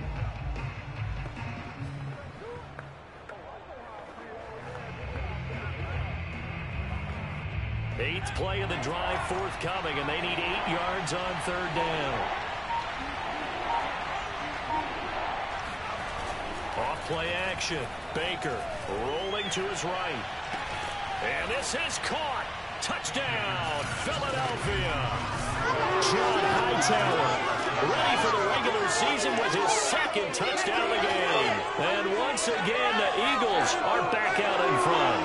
Eighth play of the drive forthcoming, and they need 8 yards on third down. Off play action. Baker rolling to his right. And this is caught. Touchdown, Philadelphia. John Hightower ready for the regular season with his second touchdown of the game. And once again, the Eagles are back out in front.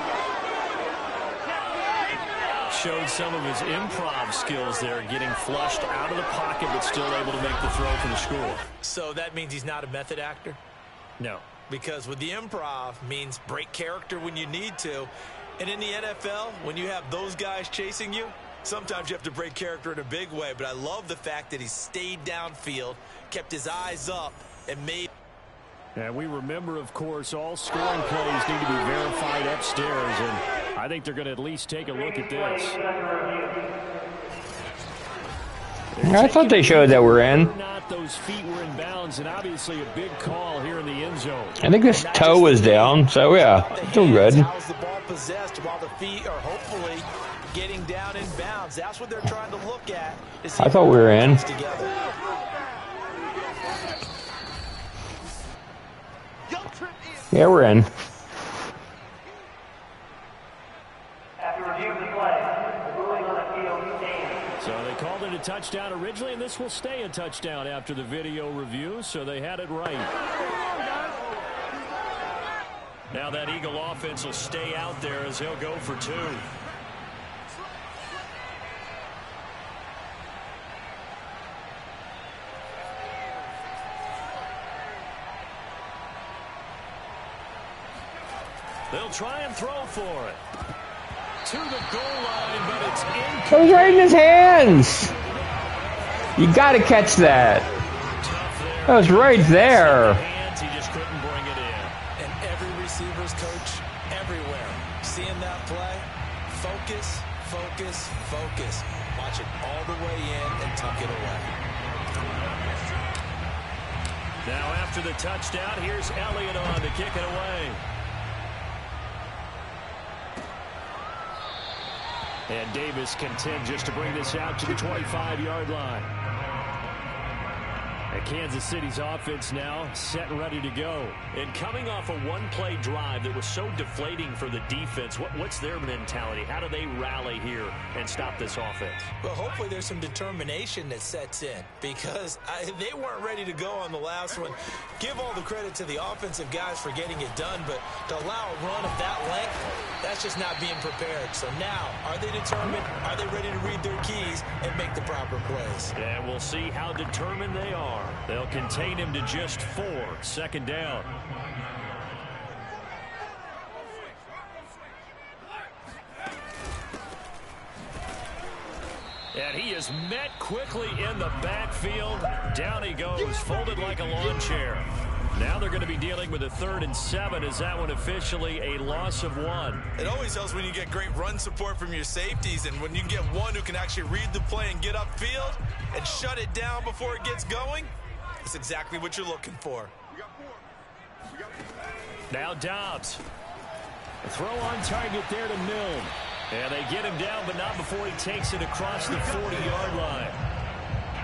Showed some of his improv skills there, getting flushed out of the pocket but still able to make the throw for the score. So that means he's not a method actor? No. Because with the improv means break character when you need to. And in the NFL, when you have those guys chasing you, sometimes you have to break character in a big way. But I love the fact that he stayed downfield, kept his eyes up, and made... And we remember, of course, all scoring plays need to be verified upstairs, and I think they're going to at least take a look at this. I thought they showed that we're in. Not those feet were in bounds, and obviously a big call here in the end zone. I think this toe was down, so yeah, still good. How's the ball possessed while the feet are hopefully getting down in bounds? That's what they're trying to look at. I thought we were in. Yeah, we're in. So they called it a touchdown originally, and this will stay a touchdown after the video review, so they had it right. Now that Eagle offense will stay out there as he'll go for 2. They'll try and throw for it. To the goal line, but it's incomplete. It was right in his hands. You got to catch that. That was right there. He just couldn't bring it in. And every receiver's coach everywhere, seeing that play, focus, focus, focus. Watch it all the way in and tuck it away. Now after the touchdown, here's Elliott on to kick it away. And Davis content just to bring this out to the 25-yard line. And Kansas City's offense now set and ready to go. And coming off a one-play drive that was so deflating for the defense, what's their mentality? How do they rally here and stop this offense? Well, hopefully there's some determination that sets in because they weren't ready to go on the last one. Give all the credit to the offensive guys for getting it done, but to allow a run of that length, that's just not being prepared. So now, are they determined? Are they ready to read their keys and make the proper plays? And we'll see how determined they are. They'll contain him to just 4. Second down. And he is met quickly in the backfield. Down he goes, folded like a lawn chair. Now they're going to be dealing with a 3rd and 7. Is that one officially a loss of 1? It always helps when you get great run support from your safeties, and when you get one who can actually read the play and get upfield and shut it down before it gets going, it's exactly what you're looking for. Now Dobbs. A throw on target there to Milne. And they get him down, but not before he takes it across the 40-yard line.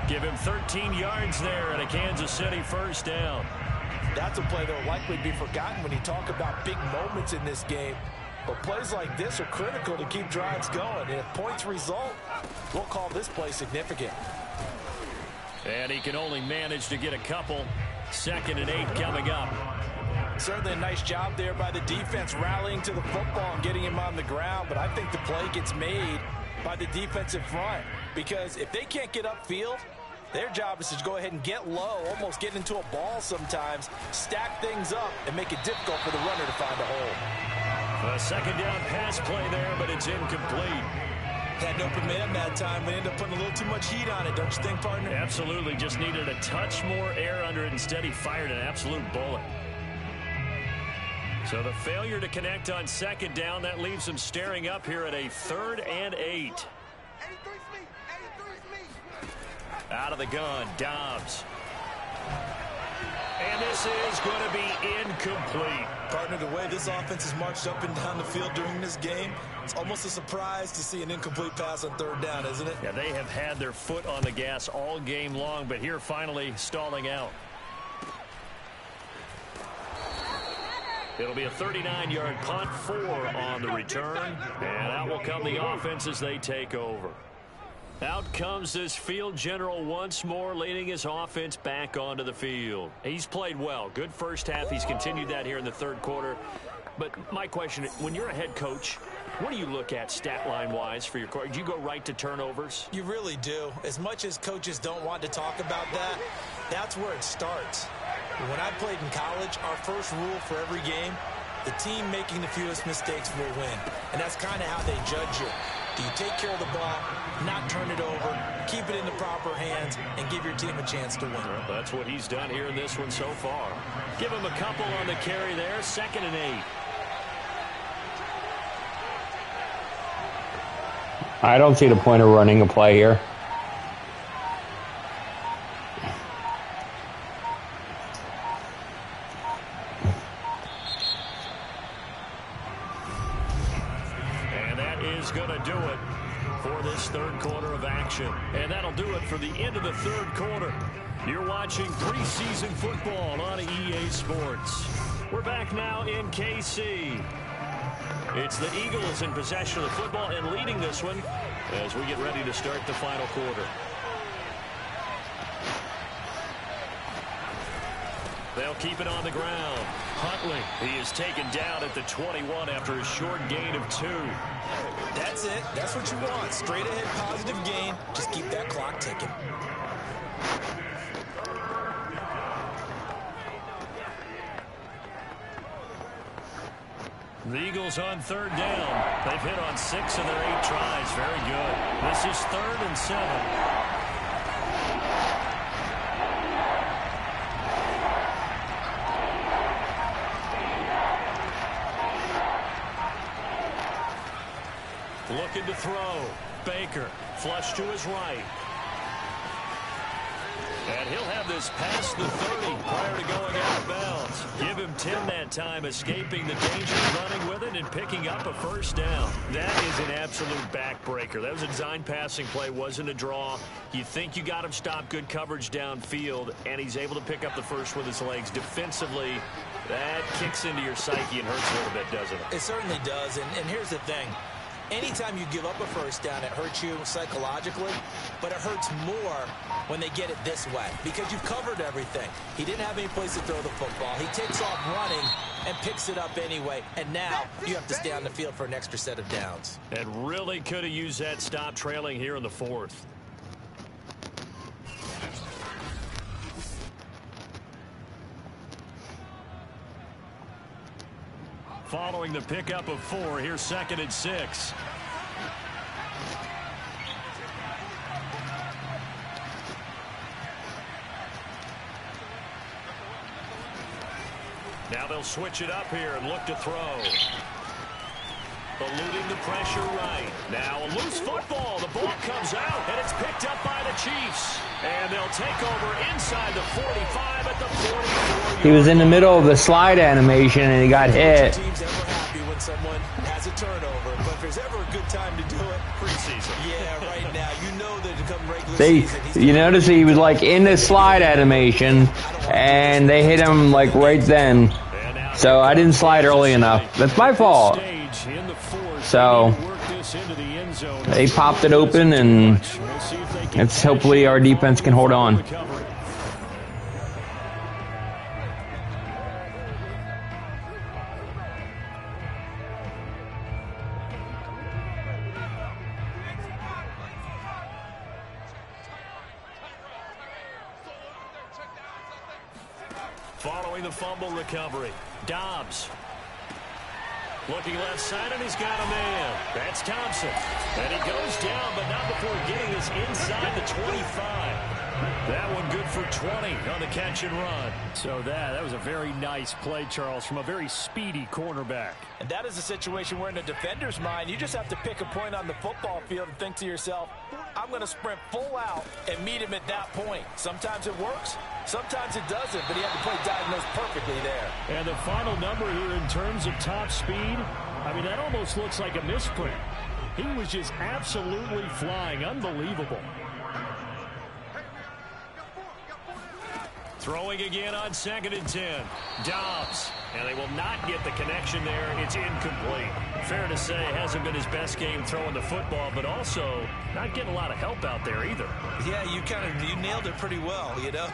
Give him 13 yards there and a Kansas City first down. That's a play that will likely be forgotten when you talk about big moments in this game. But plays like this are critical to keep drives going. And if points result, we'll call this play significant. And he can only manage to get a couple. 2nd and 8 coming up. Certainly a nice job there by the defense rallying to the football and getting him on the ground. But I think the play gets made by the defensive front. Because if they can't get upfield, their job is to go ahead and get low, almost get into a ball sometimes, stack things up, and make it difficult for the runner to find a hole. A 2nd down pass play there, but it's incomplete. Had an open man that time, but ended up putting a little too much heat on it, don't you think, partner? Absolutely, just needed a touch more air under it. Instead, he fired an absolute bullet. So the failure to connect on second down, that leaves them staring up here at a 3rd and 8. Out of the gun, Dobbs. And this is going to be incomplete. Partner, the way this offense has marched up and down the field during this game, it's almost a surprise to see an incomplete pass on 3rd down, isn't it? Yeah, they have had their foot on the gas all game long, but here finally stalling out. It'll be a 39-yard punt, 4 on the return, and out will come the offense as they take over. Out comes this field general once more, leading his offense back onto the field. He's played well. Good first half. He's continued that here in the 3rd quarter. But my question, when you're a head coach, what do you look at stat line-wise for your court? Do you go right to turnovers? You really do. As much as coaches don't want to talk about that, that's where it starts. When I played in college, our first rule for every game, the team making the fewest mistakes will win. And that's kind of how they judge you. Do you take care of the ball, not turn it over, keep it in the proper hands, and give your team a chance to win? Well, that's what he's done here in this one so far. Give him a couple on the carry there, 2nd and 8. I don't see the point of running a play here. Going to do it for this 3rd quarter of action. And that'll do it for the end of the 3rd quarter. You're watching preseason football on EA Sports. We're back now in KC. It's the Eagles in possession of the football and leading this one as we get ready to start the final quarter. They'll keep it on the ground. Huntley, he is taken down at the 21 after a short gain of 2. That's it. That's what you want. Straight ahead positive gain. Just keep that clock ticking. The Eagles on 3rd down. They've hit on 6 of their 8 tries. Very good. This is 3rd and 7. Looking to throw. Baker, flush to his right. And he'll have this past the 30 prior to going out of bounds. Give him 10 that time, escaping the danger, running with it, and picking up a 1st down. That is an absolute backbreaker. That was a design passing play, wasn't a draw. You think you got him stopped, good coverage downfield, and he's able to pick up the 1st with his legs. Defensively, that kicks into your psyche and hurts a little bit, doesn't it? It certainly does, and here's the thing. Anytime you give up a 1st down, it hurts you psychologically, but it hurts more when they get it this way because you've covered everything. He didn't have any place to throw the football. He takes off running and picks it up anyway, and now you have to stay on the field for an extra set of downs. And really could have used that stop trailing here in the 4th. Following the pickup of 4, here's 2nd and 6. Now they'll switch it up here and look to throw. Eluding the pressure right. Now a loose football. The ball comes out, and it's picked up by the Chiefs. And they'll take over inside the 45 at the 44. He was in the middle of the slide animation, and he got hit. Team's ever happy when someone has a turnover, but if there's ever a good time to do it, preseason. Yeah, right now. You know that it come regular season. You notice he was like in the slide animation, and they hit him like right then. So I didn't slide early enough. That's my fault. So they popped it open, and it's hopefully our defense can hold on. Following the fumble recovery, Dobbs. Looking left side, and he's got a man. That's Thompson. And he goes down, but not before getting this inside the 25. That one good for 20 on the catch and run. So that was a very nice play, Charles, from a very speedy cornerback. And that is a situation where in a defender's mind, you just have to pick a point on the football field and think to yourself, I'm going to sprint full out and meet him at that point. Sometimes it works, sometimes it doesn't, but he had the play diagnosed perfectly there. And the final number here in terms of top speed, I mean, that almost looks like a misprint. He was just absolutely flying. Unbelievable. Throwing again on 2nd and 10. Dobbs. And they will not get the connection there. It's incomplete. Fair to say, it hasn't been his best game throwing the football, but also not getting a lot of help out there either. Yeah, you nailed it pretty well, you know.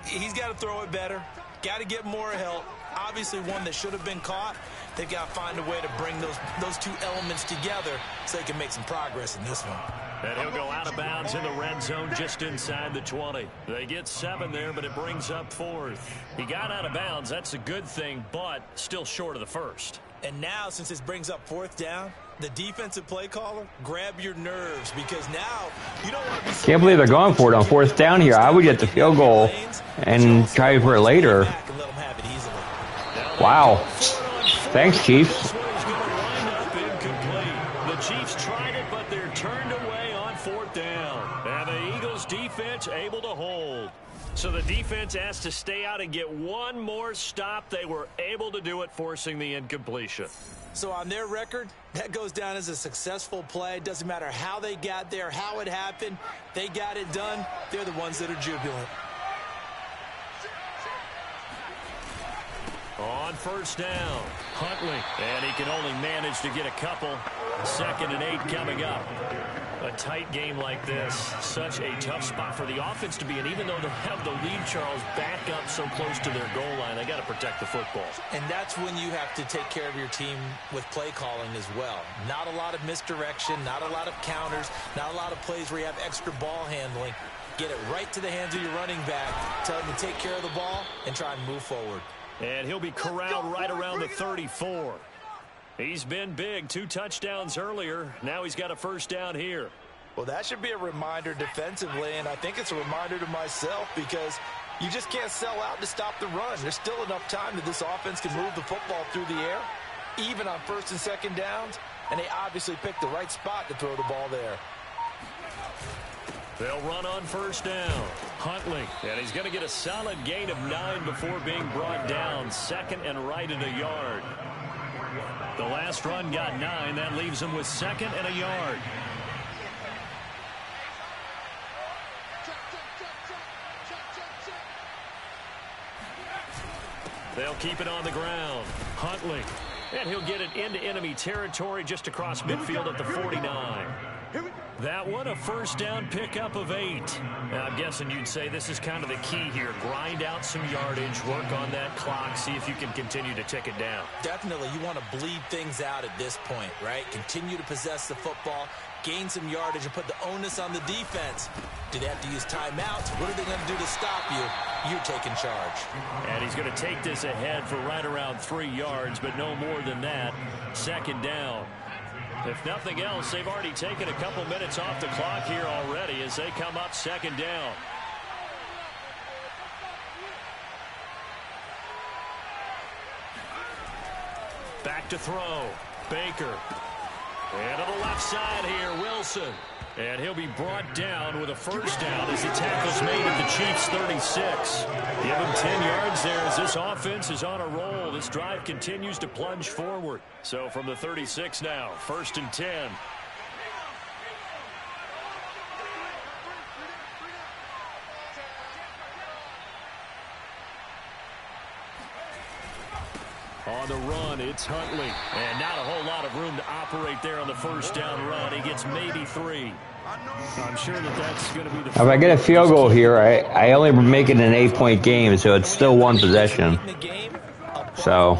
He's got to throw it better. Got to get more help. Obviously one that should have been caught. They've got to find a way to bring those two elements together so they can make some progress in this one. And he'll go out of bounds in the red zone just inside the 20. They get 7 there, but it brings up 4th. He got out of bounds. That's a good thing, but still short of the first. And now, since this brings up 4th down, the defensive play caller, grab your nerves, because now you don't want to be... Can't believe they're going for it on 4th down here. I would get the field goal and try for it later. Wow. Thanks, Chiefs. The Chiefs tried it, but they're turned away on 4th down. And the Eagles defense able to hold. So the defense has to stay out and get one more stop. They were able to do it, forcing the incompletion. So on their record, that goes down as a successful play. Doesn't matter how they got there, how it happened. They got it done. They're the ones that are jubilant. On 1st down, Huntley. And he can only manage to get a couple. 2nd and 8 coming up. A tight game like this, such a tough spot for the offense to be in. Even though they have the lead, Charles, back up so close to their goal line, they got to protect the football. And that's when you have to take care of your team with play calling as well. Not a lot of misdirection, not a lot of counters, not a lot of plays where you have extra ball handling. Get it right to the hands of your running back, tell him to take care of the ball, and try and move forward. And he'll be corralled right around the 34. He's been big. 2 touchdowns earlier. Now he's got a 1st down here. Well, that should be a reminder defensively, and I think it's a reminder to myself because you just can't sell out to stop the run. There's still enough time that this offense can move the football through the air, even on 1st and 2nd downs, and they obviously picked the right spot to throw the ball there. They'll run on 1st down. Huntley, and he's going to get a solid gain of 9 before being brought down. 2nd and right at a yard. The last run got 9. That leaves him with 2nd and a yard. They'll keep it on the ground. Huntley, and he'll get it into enemy territory just across midfield at the 49. That one, a 1st down pickup of 8. Now, I'm guessing you'd say this is kind of the key here. Grind out some yardage, work on that clock, see if you can continue to tick it down. Definitely, you want to bleed things out at this point, right? Continue to possess the football, gain some yardage, and put the onus on the defense. Do they have to use timeouts? What are they going to do to stop you? You're taking charge. And he's going to take this ahead for right around 3 yards, but no more than that. 2nd down. If nothing else, they've already taken a couple minutes off the clock here already as they come up 2nd down. Back to throw. Baker. And to the left side here, Wilson. And he'll be brought down with a 1st down as the tackle's made at the Chiefs' 36. Give him 10 yards there as this offense is on a roll. This drive continues to plunge forward. So from the 36 now, 1st and 10. On the run, it's Huntley. And not a whole lot of room to operate there on the 1st down run. He gets maybe 3. I'm sure that's going to be the... If I get a field goal here, I only make it an 8-point game, so it's still 1 possession. So,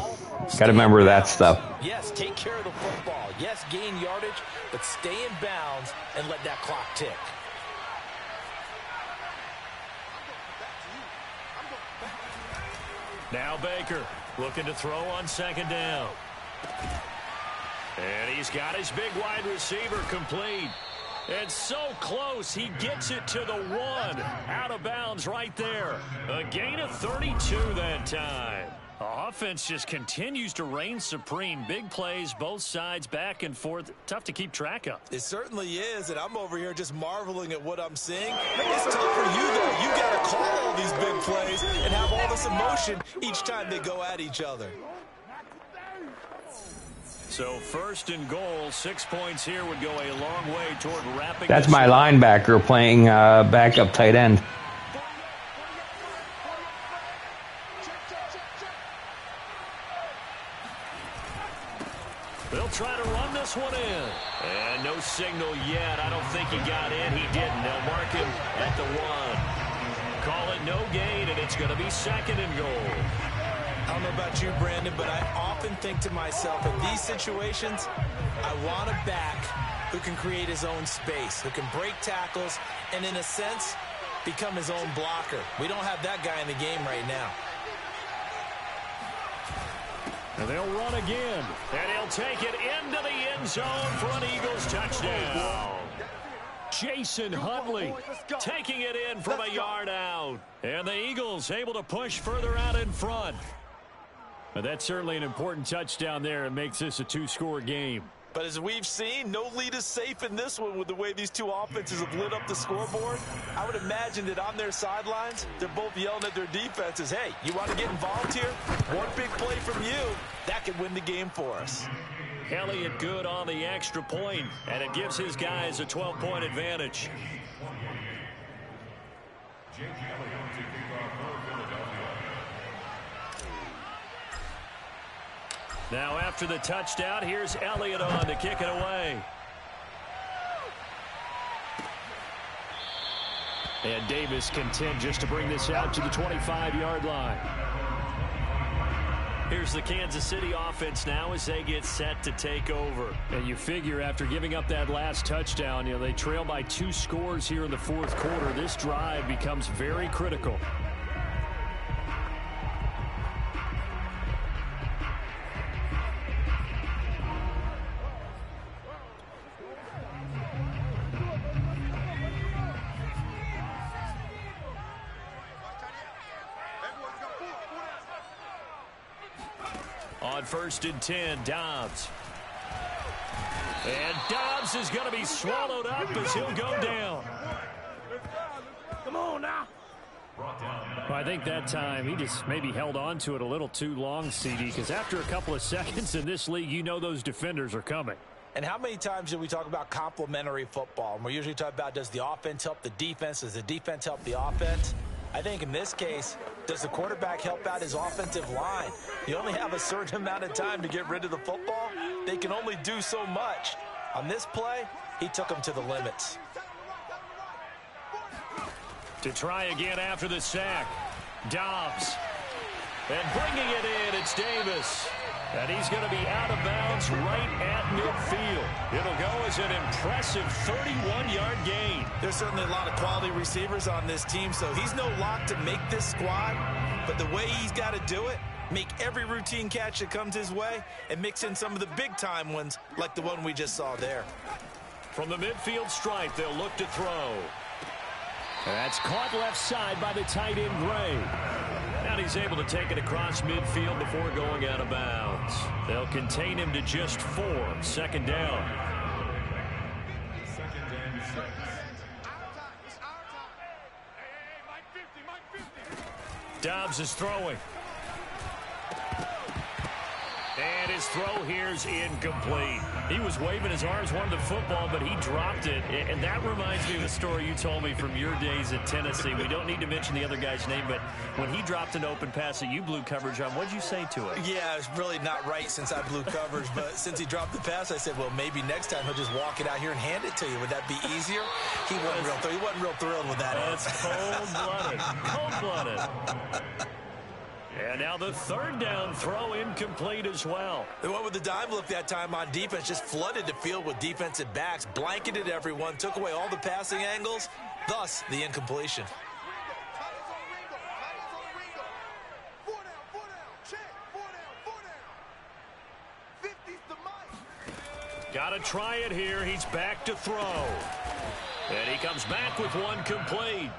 got to remember that stuff. Yes, take care of the football. Yes, gain yardage, but stay in bounds and let that clock tick. Now Baker looking to throw on 2nd down. And he's got his big wide receiver complete. And so close, he gets it to the 1. Out of bounds right there. A gain of 32 that time. The offense just continues to reign supreme. Big plays, both sides, back and forth. Tough to keep track of. It certainly is, and I'm over here just marveling at what I'm seeing. It's tough for you, though. You got to call all these big plays and have all this emotion each time they go at each other. So first and goal, 6 points here would go a long way toward wrapping. That's my linebacker playing backup tight end. They'll try to run this one in. And no signal yet. I don't think he got in. He didn't. They'll mark him at the 1. Call it no gain, and it's going to be second and goal. I don't know about you, Brandon, but I often think to myself, in these situations, I want a back who can create his own space, who can break tackles, and in a sense, become his own blocker. We don't have that guy in the game right now. And they'll run again. And he'll take it into the end zone for an Eagles touchdown. Jason Huntley taking it in from a yard out. And the Eagles able to push further out in front. But that's certainly an important touchdown there. It makes this a 2-score game. But as we've seen, no lead is safe in this one with the way these two offenses have lit up the scoreboard. I would imagine that on their sidelines, they're both yelling at their defenses, hey, you want to get involved here? One big play from you, that could win the game for us. Elliott good on the extra point, and it gives his guys a 12-point advantage. Now after the touchdown, here's Elliott on to kick it away. And Davis content just to bring this out to the 25-yard line. Here's the Kansas City offense now as they get set to take over. And you figure after giving up that last touchdown, they trail by 2 scores here in the fourth quarter. This drive becomes very critical. On 1st and 10, Dobbs. And Dobbs is going to be swallowed up as he'll go down. Come on now. Well, I think that time he just maybe held on to it a little too long, CD, because after a couple of seconds in this league, you know those defenders are coming. And how many times do we talk about complementary football? And we're usually talking about, does the offense help the defense? Does the defense help the offense? I think in this case, does the quarterback help out his offensive line? You only have a certain amount of time to get rid of the football. They can only do so much. On this play, he took them to the limits. To try again after the sack, Dobbs. And bringing it in, it's Davis. And he's going to be out of bounds right at midfield. It'll go as an impressive 31-yard gain. There's certainly a lot of quality receivers on this team, so he's no lock to make this squad. But the way he's got to do it, make every routine catch that comes his way, and mix in some of the big-time ones like the one we just saw there. From the midfield stripe, they'll look to throw. That's caught left side by the tight end, Gray. And he's able to take it across midfield before going out of bounds. They'll contain him to just 4. 2nd down. Dobbs is throwing. And his throw here's incomplete. He was waving his arms, wanted the football, but he dropped it. And that reminds me of a story you told me from your days at Tennessee. We don't need to mention the other guy's name, but when he dropped an open pass that you blew coverage on, what'd you say to it? Yeah, it's really not right since I blew coverage, but since he dropped the pass, I said, well, maybe next time he'll just walk it out here and hand it to you. Would that be easier? He wasn't real thrilled with that. That's cold-blooded. Cold-blooded. And now the 3rd down throw incomplete as well. They went with the dime look that time on defense, just flooded the field with defensive backs, blanketed everyone, took away all the passing angles, thus the incompletion. Got to try it here. He's back to throw. And he comes back with one complete.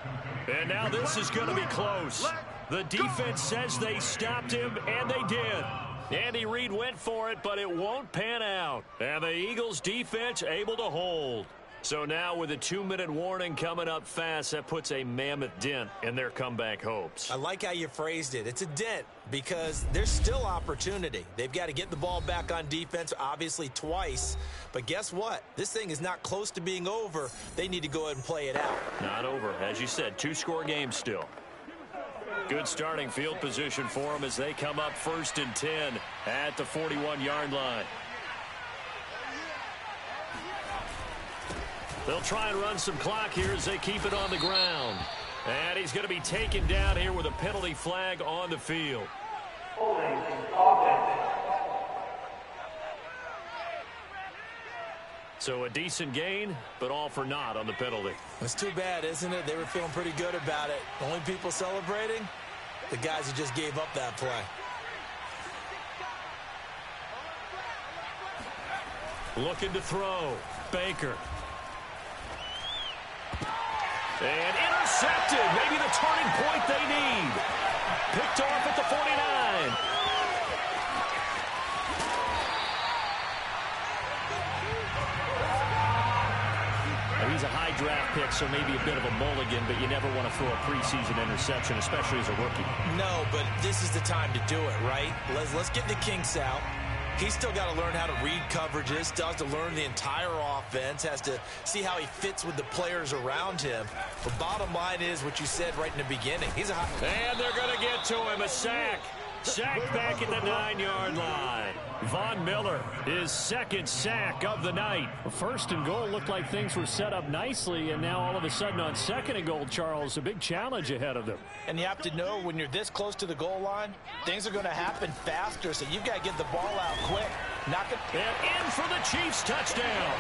And now this is going to be close. The defense says they stopped him, and they did. Andy Reid went for it, but it won't pan out. And the Eagles defense able to hold. So now with a 2-minute warning coming up fast, that puts a mammoth dent in their comeback hopes. I like how you phrased it. It's a dent because there's still opportunity. They've got to get the ball back on defense, obviously twice. But guess what? This thing is not close to being over. They need to go ahead and play it out. Not over. As you said, 2-score game still. Good starting field position for them as they come up 1st and 10 at the 41-yard line. They'll try and run some clock here as they keep it on the ground. And he's going to be taken down here with a penalty flag on the field. So a decent gain, but all for naught on the penalty. It's too bad, isn't it? They were feeling pretty good about it. The only people celebrating, the guys who just gave up that play. Looking to throw. Baker. And intercepted. Maybe the turning point they need. Picked off at the 49. He's a high draft pick, so maybe a bit of a mulligan, but you never want to throw a preseason interception, especially as a rookie. No, but this is the time to do it, right? Let's get the kinks out. He's still got to learn how to read coverages, still has to learn the entire offense, has to see how he fits with the players around him. The bottom line is what you said right in the beginning. He's a high... And they're going to get to him, a sack. Sack back at the 9-yard line. Von Miller, his 2nd sack of the night. 1st and goal looked like things were set up nicely, and now all of a sudden on 2nd and goal, Charles, a big challenge ahead of them. And you have to know when you're this close to the goal line, things are going to happen faster, so you've got to get the ball out quick. Knock it. And in for the Chiefs touchdown.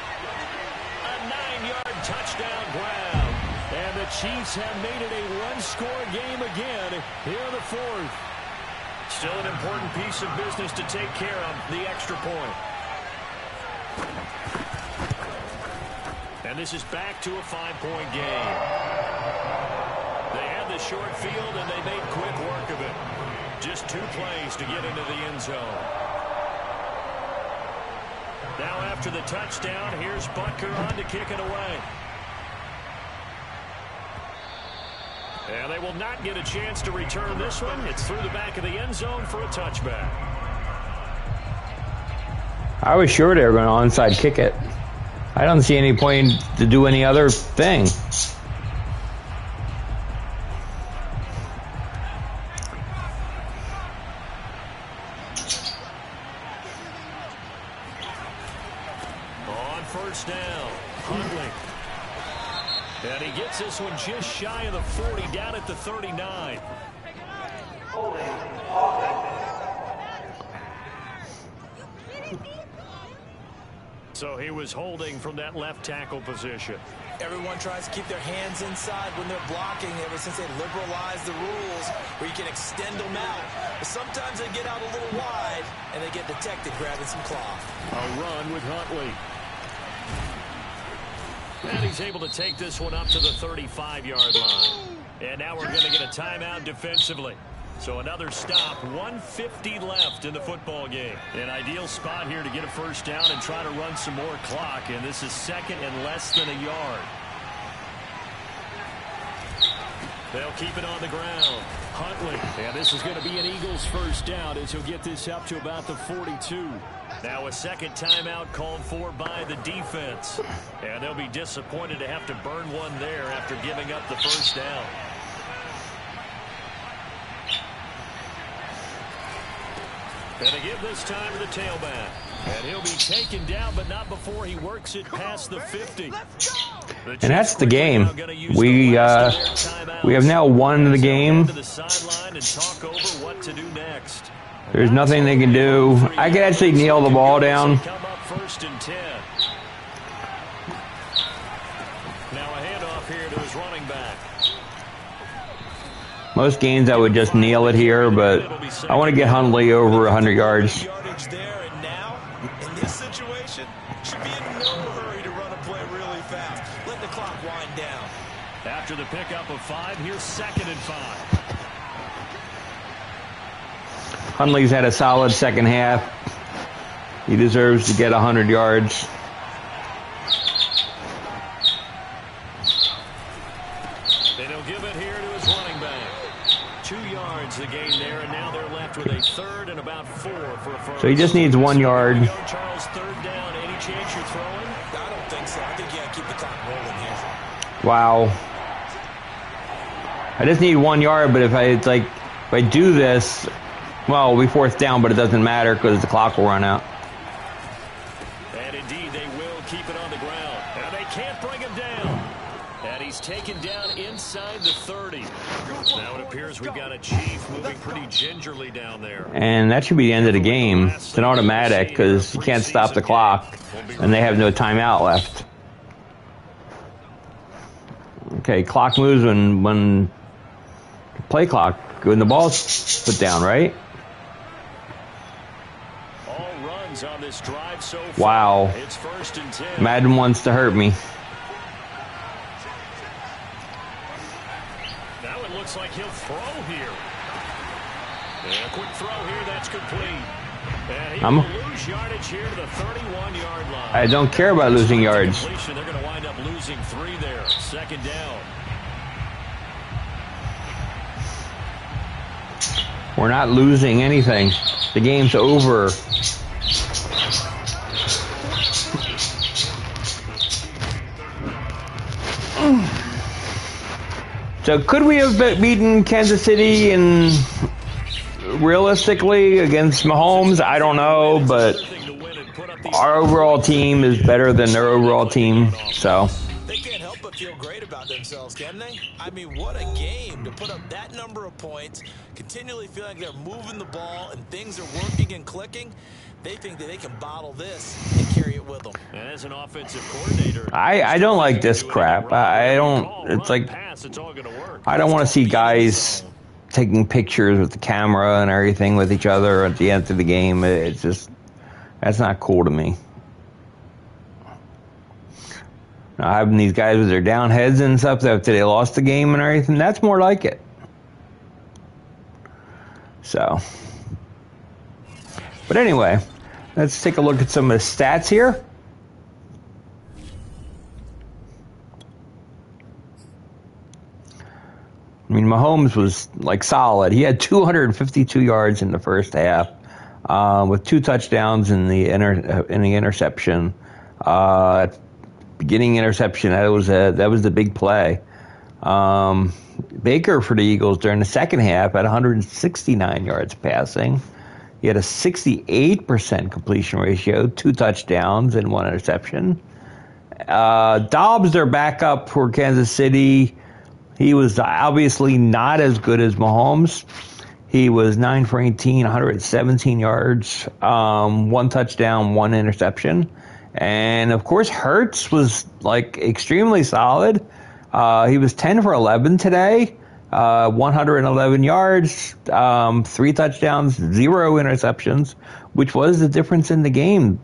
A 9-yard touchdown grab. And the Chiefs have made it a 1-score game again here in the 4th. Still an important piece of business to take care of, the extra point. And this is back to a 5-point game. They had the short field, and they made quick work of it. Just 2 plays to get into the end zone. Now after the touchdown, here's Butker on to kick it away. And they will not get a chance to return this one. It's through the back of the end zone for a touchback. I was sure they were going to onside kick it. I don't see any point to do any other thing. On 1st down, Huntley. And he gets this one just shy of the 40, down at the 39. So he was holding from that left tackle position. Everyone tries to keep their hands inside when they're blocking ever since they liberalized the rules where you can extend them out. But sometimes they get out a little wide and they get detected grabbing some cloth. A run with Huntley. And he's able to take this one up to the 35-yard line. And now we're going to get a timeout defensively. So another stop, 1:50 left in the football game. An ideal spot here to get a 1st down and try to run some more clock. And this is 2nd and less than a yard. They'll keep it on the ground. Huntley. And this is going to be an Eagles 1st down as he'll get this up to about the 42. Now a 2nd timeout called for by the defense. And they'll be disappointed to have to burn one there after giving up the 1st down. And they give this time to the tailback. And he'll be taken down, but not before he works it past the 50. And that's the game. We have now won the game. There's nothing they can do. I can actually kneel the ball down. Now a handoff here to his running back. Most games I would just kneel it here, but I want to get Huntley over 100 yards. Yardage there, and now, in this situation, should be in no hurry to run a play really fast. Let the clock wind down. After the pickup of 5, here's 2nd and 5. Hundley's had a solid second half. He deserves to get 100 yards. And he'll give it here to his running back. 2 yards the gain there, and now they're left with a 3rd and about 4 for a first. So he just needs 1 yard. Charles, 3rd down. Any chance you're throwing? I don't think so. I think you got to keep the clock rolling here. Wow. I just need 1 yard, but if I do this, well, we 4th down, but it doesn't matter because the clock will run out. And indeed, they will keep it on the ground. And they can't bring him down. And he's taken down inside the 30. Now it appears we've got a Chief moving pretty gingerly down there. And that should be the end of the game. It's an automatic because you can't stop the clock, and they have no timeout left. Okay, clock moves when play clock, when the ball's put down, right? All runs on this drive so far. Wow. It's 1st and 10. Madden wants to hurt me. Now it looks like he'll throw here. And a quick throw here, that's complete. And he will lose yardage here to the 31-yard line. I don't care about losing yards. They're going to wind up losing 3 there. 2nd down. We're not losing anything. The game's over. So could we have beaten Kansas City and realistically against Mahomes? I don't know, but our overall team is better than their overall team. So They can't help but feel great about themselves, can they? I mean, what a game to put up that number of points, continually feel like they're moving the ball and things are working and clicking. They think that they can bottle this and carry it with them. And as an offensive coordinator, I don't like this crap. I don't. It's like I don't want to see guys taking pictures with the camera and everything with each other at the end of the game. It's just that's not cool to me. Now, having these guys with their down heads and stuff after they lost the game and everything, that's more like it. So, but anyway, let's take a look at some of the stats here. I mean, Mahomes was like solid. He had 252 yards in the first half, with 2 touchdowns in the interception. Beginning interception, that was the big play. Baker for the Eagles during the second half had 169 yards passing. He had a 68% completion ratio, 2 touchdowns and 1 interception. Dobbs, their backup for Kansas City, he was obviously not as good as Mahomes. He was 9 for 18, 117 yards, 1 touchdown, 1 interception. And, of course, Hurts was, like, extremely solid. He was 10 for 11 today, 111 yards, 3 touchdowns, 0 interceptions, which was the difference in the game.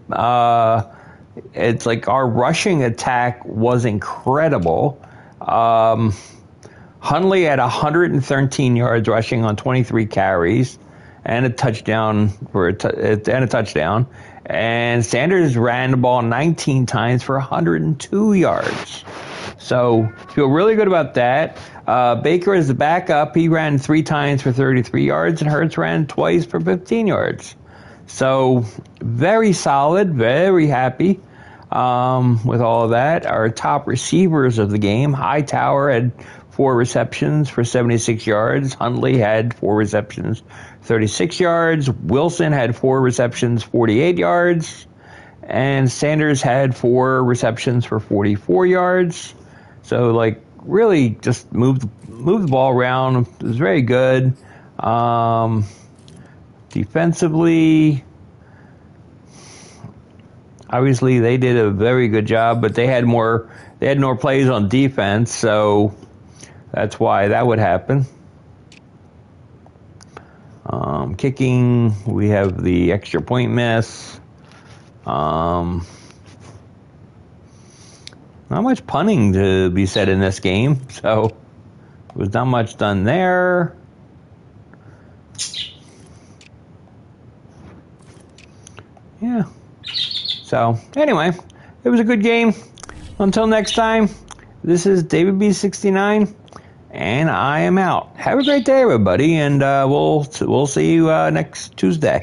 It's like our rushing attack was incredible. Hundley had 113 yards rushing on 23 carries and a touchdown And Sanders ran the ball 19 times for 102 yards. So feel really good about that. Baker is the backup. He ran 3 times for 33 yards, and Hurts ran twice for 15 yards. So very solid, very happy with all of that. Our top receivers of the game, Hightower had 4 receptions for 76 yards. Hundley had 4 receptions, 36 yards. Wilson had 4 receptions, 48 yards. And Sanders had 4 receptions for 44 yards. So, like, really just moved the ball around. It was very good. Defensively, obviously they did a very good job, but they had more plays on defense, so that's why that would happen. Kicking, we have the extra point miss. Not much punting to be said in this game, so there was not much done there. Yeah. So, anyway, it was a good game. Until next time, this is David B69, and I am out. Have a great day, everybody, and we'll see you next Tuesday.